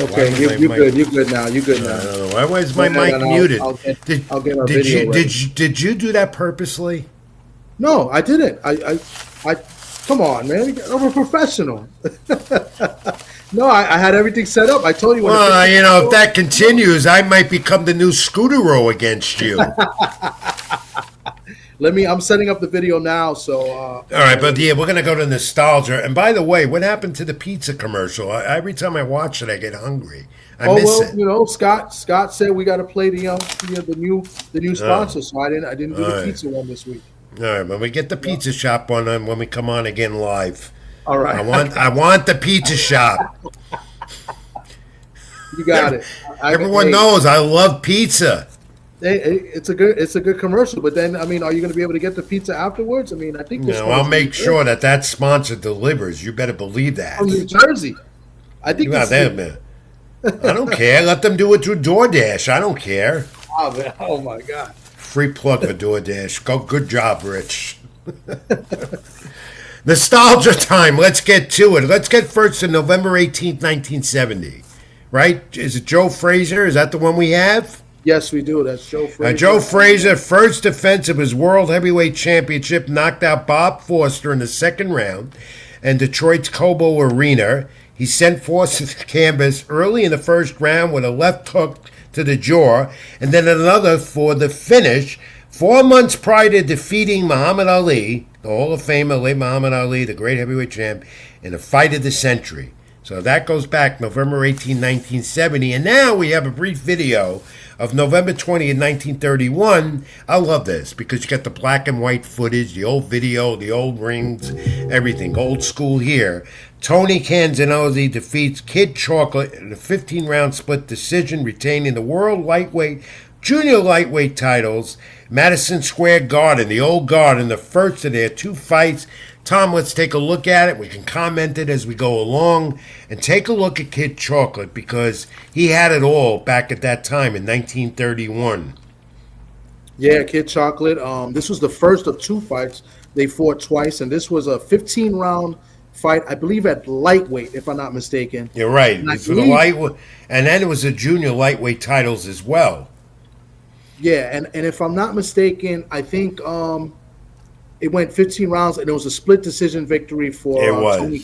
Okay, you're good. You're good now. You're good now. I don't know. Why was my mic muted? I'll get our video ready. Did you do that purposely? No, I didn't. I come on, man. I'm a professional. No, I had everything set up. I told you. Well, you know, if that continues, I might become the new Scudero against you. I'm setting up the video now. So. All right, but yeah, we're gonna go to nostalgia. And by the way, what happened to the pizza commercial? Every time I watch it, I get hungry. I miss it. You know, Scott said we got to play the new sponsor, so I didn't do the pizza one this week. All right, when we get the pizza shop on when we come on again live. All right. I want the pizza shop. You got it. Everyone knows I love pizza. It's a good commercial, but then I mean, are you going to be able to get the pizza afterwards? I mean, I think I'll make sure that sponsor delivers. You better believe that. From New Jersey, I think. Man. I don't care. Let them do it through DoorDash. I don't care. Oh, man. Oh my God. Free plug for DoorDash. Good job, Rich. Nostalgia time. Let's get to it. Let's get first to November 18th, 1970. Right? Is it Joe Frazier? Is that the one we have? Yes, we do. That's Joe Frazier. Joe Frazier, first defense of his World Heavyweight Championship, knocked out Bob Foster in the second round in Detroit's Cobo Arena. He sent Foster to canvas early in the first round with a left hook to the jaw, and then another for the finish. 4 months prior to defeating Muhammad Ali, the Hall of Famer, late Muhammad Ali, the great heavyweight champ, in a fight of the century. So that goes back November 18, 1970. And now we have a brief video of November 20th, 1931. I love this because you got the black and white footage, the old video, the old rings, everything. Old school here. Tony Canzanosi defeats Kid Chocolate in a 15-round split decision, retaining the world lightweight, junior lightweight titles. Madison Square Garden, the old Garden, the first of their two fights. Tom, let's take a look at it. We can comment it as we go along. And take a look at Kid Chocolate because he had it all back at that time in 1931. Yeah, Kid Chocolate. This was the first of two fights. They fought twice, and this was a 15-round fight, I believe, at lightweight, if I'm not mistaken. You're right. For the lightweight, and then it was the junior lightweight titles as well. Yeah, and if I'm not mistaken, I think it went 15 rounds, and it was a split decision victory for Tony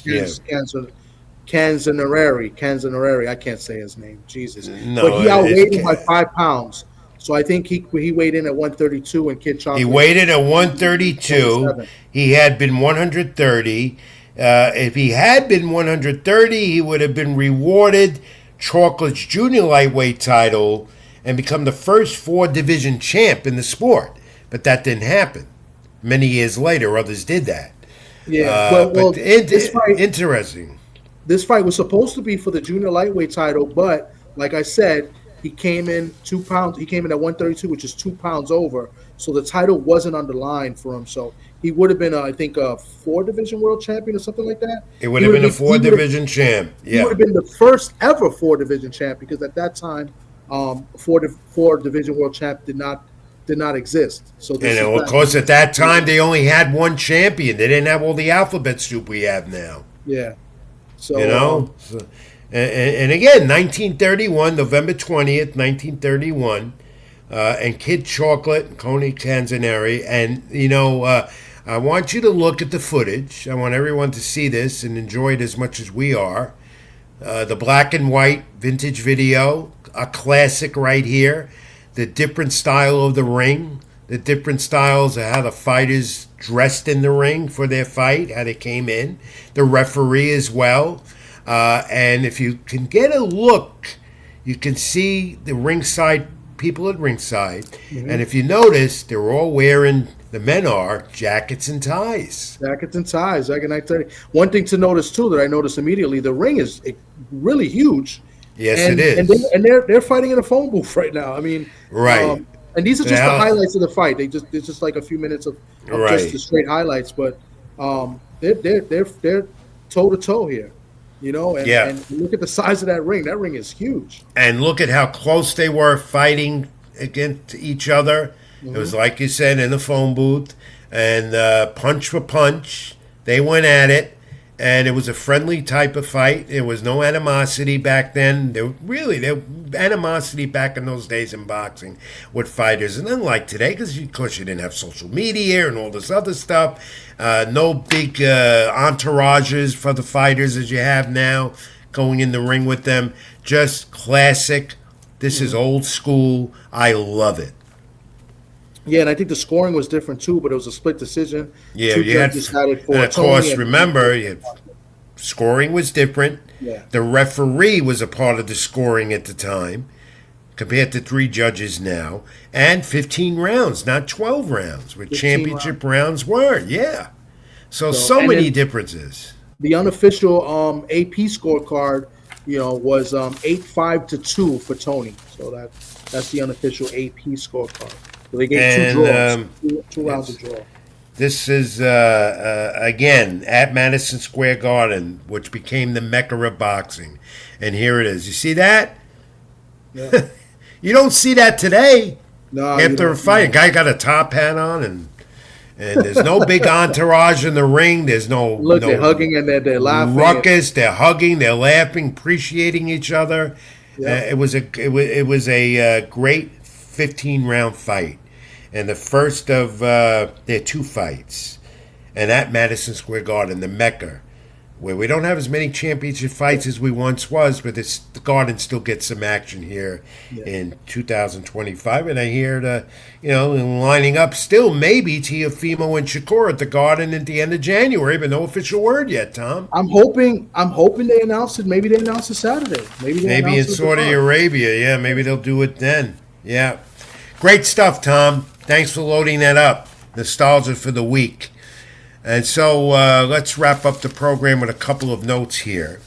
Canzanareri. I can't say his name. Jesus. No, but he outweighed him by 5 pounds. So I think he weighed in at 132, and Kid Chocolate. He weighed in at 132. He had been 130. If he had been 130, he would have been rewarded Chocolate's junior lightweight title and become the first 4-division champ in the sport. But that didn't happen. Many years later, others did that. Yeah, this fight, interesting. This fight was supposed to be for the junior lightweight title, but like I said, he came in 2 pounds. He came in at 132, which is 2 pounds over. So the title wasn't on the line for him. So he would have been, I think, a 4-division world champion or something like that. It would have been a 4-division champ. Yeah, he would have been the first ever 4-division champ because at that time, 4-division world champ did not exist. So of course, at that time they only had one champion. They didn't have all the alphabet soup we have now. Yeah. So and again, 1931, November 20th, 1931, and Kid Chocolate and Tony Canzaneri, and I want you to look at the footage. I want everyone to see this and enjoy it as much as we are. The black and white vintage video, a classic right here. The different style of the ring, the different styles of how the fighters dressed in the ring for their fight, how they came in, the referee as well. And if you can get a look, you can see the ringside people at ringside. Mm-hmm. And if you notice, they're all wearing, the men are, jackets and ties. Jackets and ties, back in 1930. One thing to notice, too, that I noticed immediately, the ring is really huge. Yes, it is. And they're fighting in a phone booth right now. I mean, right. And these are just the highlights of the fight. It's just like a few minutes of just the straight highlights. But They're toe to toe here, and Yeah. look at the size of that ring. That ring is huge. And look at how close they were fighting against each other. It was like you said in the phone booth, and punch for punch, they went at it, and it was a friendly type of fight. There was no animosity back then. There animosity back in those days in boxing with fighters, and unlike today, because of course you didn't have social media and all this other stuff. No big entourages for the fighters as you have now going in the ring with them. Just classic. This is old school. I love it. Yeah, and I think the scoring was different too, but it was a split decision. Yeah, Two you had, judges decided for and of Tony course, and- remember, scoring was different. Yeah. The referee was a part of the scoring at the time, compared to 3 judges now, and 15 rounds, not 12 rounds, where 15 championship rounds were. Yeah, so and many then- differences. The unofficial AP scorecard, was 8-5-2 for Tony. So that's the unofficial AP scorecard. So they gave And, two draws, two rounds of draw. This is, again, at Madison Square Garden, which became the Mecca of boxing. And here it is. You see that? Yeah. You don't see that today. No, you After a don't. fight, a guy got a top hat on, and there's no big entourage in the ring. There's no Look, no they're hugging and they're laughing. ruckus. They're hugging. They're laughing, appreciating each other. Yeah. It was a great 15-round fight, and the first of their 2 fights, and at Madison Square Garden, the Mecca, where we don't have as many championship fights as we once was, but the Garden still gets some action here in 2025. And I hear lining up still maybe Teofimo and Shakur at the Garden at the end of January, but no official word yet, Tom. I'm hoping they announce it. Maybe they announce it Saturday. Maybe in announce it Saudi tomorrow. Arabia. Yeah, maybe they'll do it then. Yeah. Great stuff, Tom. Thanks for loading that up. Nostalgia for the week. And so let's wrap up the program with a couple of notes here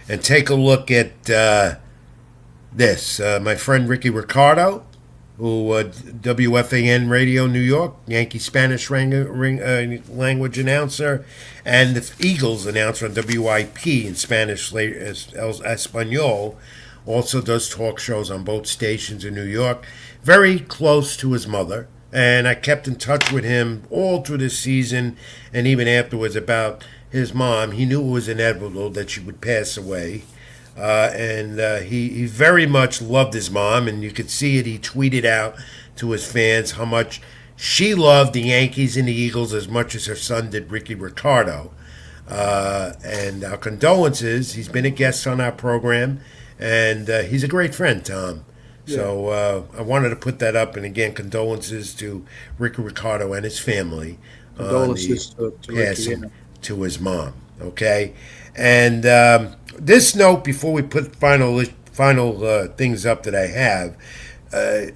and take a look at this. My friend Ricky Ricardo, who WFAN Radio New York, Yankee Spanish language announcer, and the Eagles announcer on WIP in Spanish Espanol, also does talk shows on both stations in New York. Very close to his mother. And I kept in touch with him all through the season and even afterwards about his mom. He knew it was inevitable that she would pass away. And he very much loved his mom, and you could see it. He tweeted out to his fans how much she loved the Yankees and the Eagles as much as her son did Ricky Ricardo. And our condolences. He's been a guest on our program, and he's a great friend, Tom. Yeah. So I wanted to put that up, and again, condolences to Ricky Ricardo and his family Condolences on the to Ricky, passing yeah. to his mom. Okay, and this note before we put final things up that I have,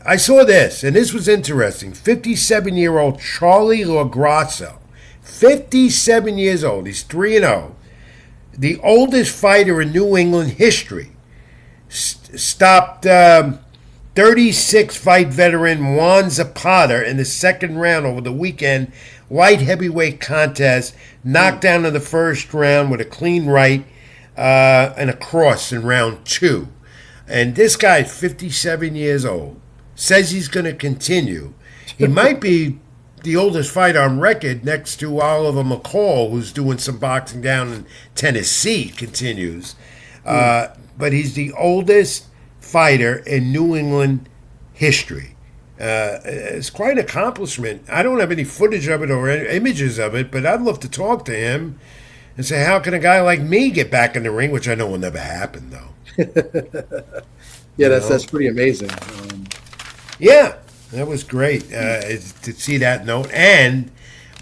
I saw this, and this was interesting. 57-year-old Charlie Lagrasso, 57 years old. He's 3-0, the oldest fighter in New England history. Stopped 36-fight veteran Juan Zapata in the second round over the weekend light heavyweight contest, knocked down in the first round with a clean right and a cross in round 2. And this guy, 57 years old, says he's going to continue. He might be the oldest fighter on record next to Oliver McCall, who's doing some boxing down in Tennessee, continues. But he's the oldest fighter in New England history. It's quite an accomplishment. I don't have any footage of it or images of it, but I'd love to talk to him and say, how can a guy like me get back in the ring, which I know will never happen, though. Yeah, that's pretty amazing. Yeah, that was great to see that note. And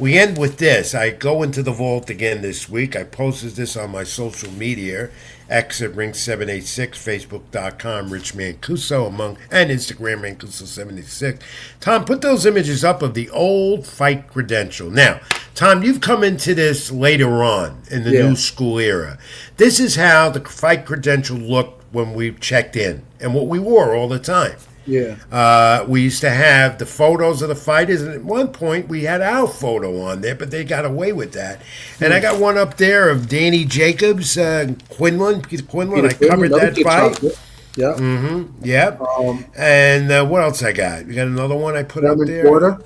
we end with this. I go into the vault again this week. I posted this on my social media, X at Ring786, Facebook.com, Rich Mancuso, and Instagram, Mancuso76. Tom, put those images up of the old fight credential. Now, Tom, you've come into this later on in the new school era. This is how the fight credential looked when we checked in and what we wore all the time. Yeah. We used to have the photos of the fighters, and at one point we had our photo on there, but they got away with that. And I Hmm. got one up there of Danny Jacobs, Quinlan, Peter Quinlan. Peter I Quinn, covered another that kid fight. chocolate. Yeah. Yep. Um, And what else I got? We got another one I put up Thurman there. Porter.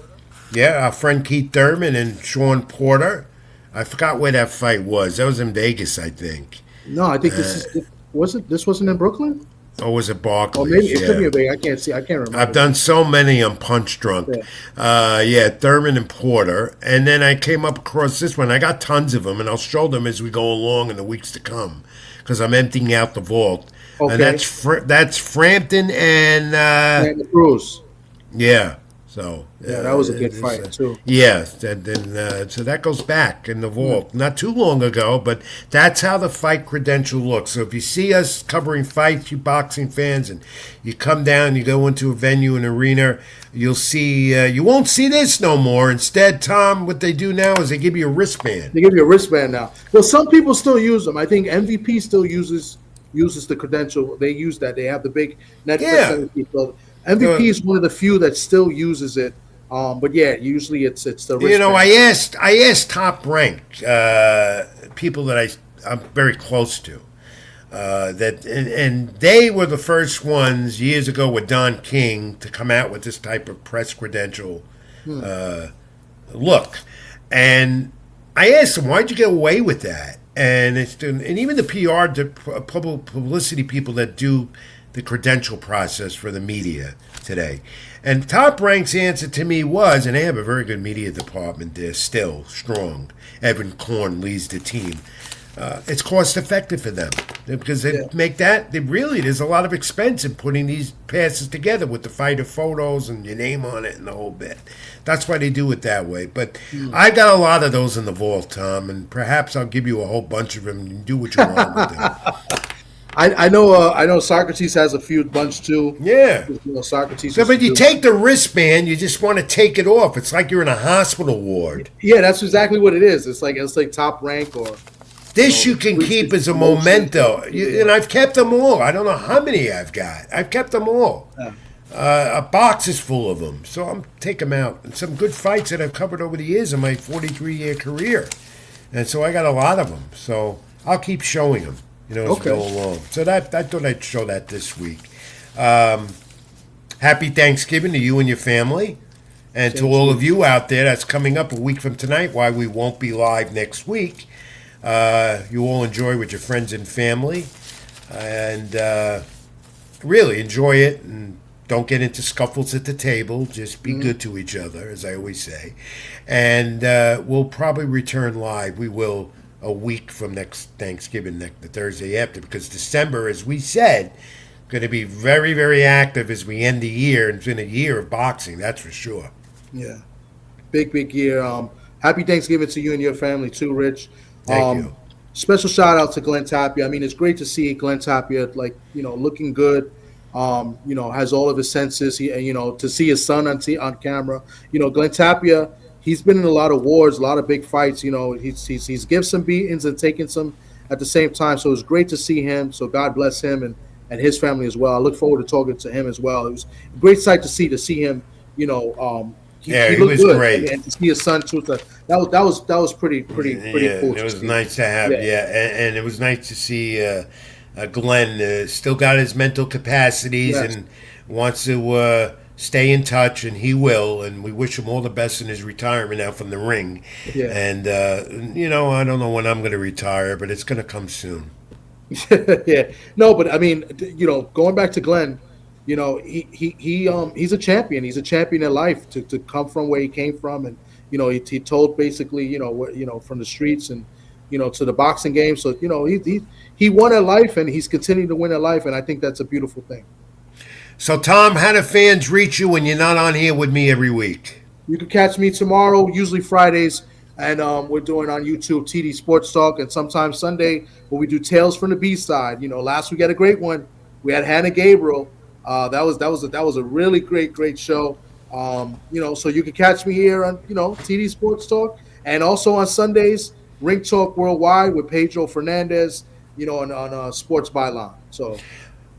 Yeah, our friend Keith Thurman and Sean Porter. I forgot where that fight was. That was in Vegas, I think. No, I think this is. Was it? This wasn't in Brooklyn. Or was it Or maybe Barclays? it could be Yeah. a big. I can't see. I can't I've remember. done so many on Punch Drunk. Yeah. Yeah, Thurman and Porter. And then I came up across this one. I got tons of them, and I'll show them as we go along in the weeks to come because I'm emptying out the vault. And Okay. that's Frampton and And the Cruz. yeah. So Yeah, that was a good it's, fight too. yeah, and then so that goes back in the vault, not too long ago, but that's how the fight credential looks. So if you see us covering fights, you boxing fans, and you come down, you go into a venue, an arena, you'll see. You won't see this no more. Instead, Tom, what they do now is they give you a wristband. They give you a wristband now. Well, some people still use them. I think MVP still uses the credential. They use that. They have the big Netflix Yeah. MVP. So MVP is one of the few that still uses it. But yeah, usually it's the wristband. You know, I asked top rank people that I'm very close to. That and they were the first ones years ago with Don King to come out with this type of press credential look, and I asked them, "Why'd you get away with that?" And even the PR, publicity people that do the credential process for the media today. And Top Rank's answer to me was, and they have a very good media department there, still strong. Evan Korn leads the team. It's cost effective for them because they make that. There's a lot of expense in putting these passes together with the fighter photos and your name on it and the whole bit. That's why they do it that way. But I got a lot of those in the vault, Tom, and perhaps I'll give you a whole bunch of them and do what you want with them. I know Socrates has a few bunch too. Yeah. You know, Socrates. So, used but to you do- take the wristband, you just want to take it off. It's like you're in a hospital ward. Yeah, that's exactly what it is. It's like Top Rank or This No, you can we keep should as a promote memento. it. And I've kept them all. I don't know how many I've got. I've kept them all. Yeah. A box is full of them. So I'm take them out. And some good fights that I've covered over the years in my 43-year career. And so I got a lot of them. So I'll keep showing them, as we Okay. go along. So I thought I'd show that this week. Happy Thanksgiving to you and your family. And to all of you out there, that's coming up a week from tonight, why we won't be live next week. You all enjoy with your friends and family. And really enjoy it. And don't get into scuffles at the table. Just be good to each other, as I always say. And we'll probably return live. We will a week from next Thanksgiving, the Thursday after, because December, as we said, going to be very, very active as we end the year. It's been a year of boxing, that's for sure. Yeah, big year. Happy Thanksgiving to you and your family too, Rich. Thank you. Special shout out to Glenn Tapia. I mean, it's great to see Glenn Tapia looking good. Has all of his senses. To see his son on camera. Glenn Tapia. He's been in a lot of wars, a lot of big fights. He's given some beatings and taken some at the same time. So it's great to see him. So God bless him and his family as well. I look forward to talking to him as well. It was a great sight to see him. He he looked was good. great. And to see his son too. That was pretty cool. It was nice to have, and it was nice to see Glenn still got his mental capacities and wants to stay in touch, and he will, and we wish him all the best in his retirement now from the ring. Yeah. And I don't know when I'm going to retire, but it's going to come soon. Yeah. No, but I mean, going back to Glenn, he's a champion. He's a champion in life to come from where he came from, and he told basically from the streets and to the boxing game. So he won at life, and he's continuing to win at life, and I think that's a beautiful thing. So Tom, how do fans reach you when you're not on here with me every week? You can catch me tomorrow, usually Fridays, and we're doing on YouTube TD Sports Talk, and sometimes Sunday where we do Tales from the B side. Last week had a great one. We had Hannah Gabriel. That was a really great show. So you can catch me here on TD Sports Talk, and also on Sundays Ring Talk Worldwide with Pedro Fernandez. On Sports Byline. So.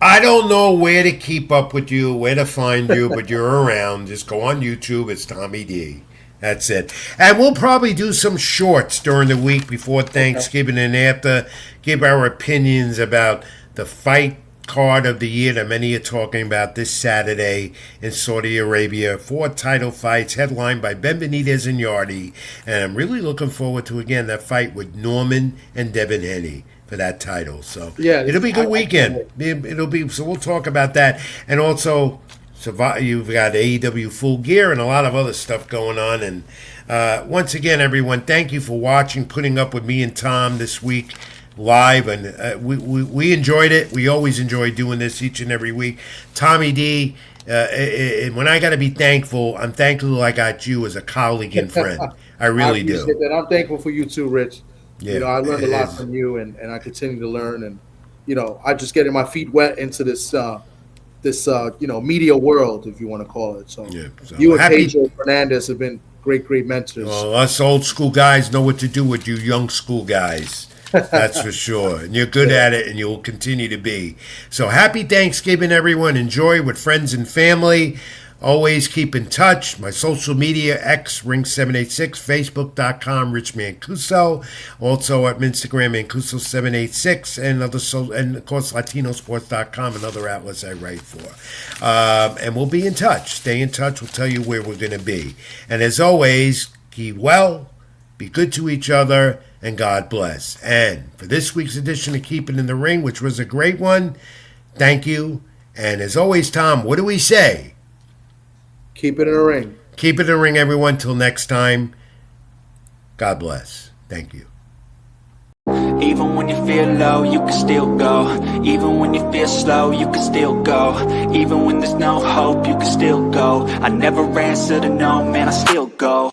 I don't know where to keep up with you, where to find you, but you're around. Just go on YouTube. It's Tommy D. That's it. And we'll probably do some shorts during the week before Thanksgiving and after. Give our opinions about the fight card of the year that many are talking about this Saturday in Saudi Arabia. 4 title fights headlined by Benavidez and Yardy. And I'm really looking forward to, again, that fight with Norman and Devinhaney for that title. So Yeah, it'll be a good weekend. It'll be, so we'll talk about that. And also, you've got AEW Full Gear and a lot of other stuff going on. And once again, everyone, thank you for watching, putting up with me and Tom this week live. And we enjoyed it. We always enjoy doing this each and every week. Tommy D, when I got to be thankful, I'm thankful I got you as a colleague and friend. I really do. That. I'm thankful for you too, Rich. Yeah, you know, I learned a lot from you, and I continue to learn. And you know, I just getting my feet wet into this media world, if you want to call it. So, so you and Pedro Fernandez have been great mentors. Well, us old school guys know what to do with you young school guys. That's for sure. And you're good at it, and you will continue to be. So happy Thanksgiving, everyone. Enjoy with friends and family. Always keep in touch. My social media, X, Ring786, Facebook.com, richmancuso. Also at Instagram, Mancuso786, and of course, Latinosports.com and other outlets I write for. And we'll be in touch. Stay in touch. We'll tell you where we're going to be. And as always, keep well, be good to each other, and God bless. And for this week's edition of Keep It in the Ring, which was a great one, thank you. And as always, Tom, what do we say? Keep it in the ring. Keep it in the ring, everyone. Till next time, God bless. Thank you. Even when you feel low, you can still go. Even when you feel slow, you can still go. Even when there's no hope, you can still go. I never answer to no, man, I still go.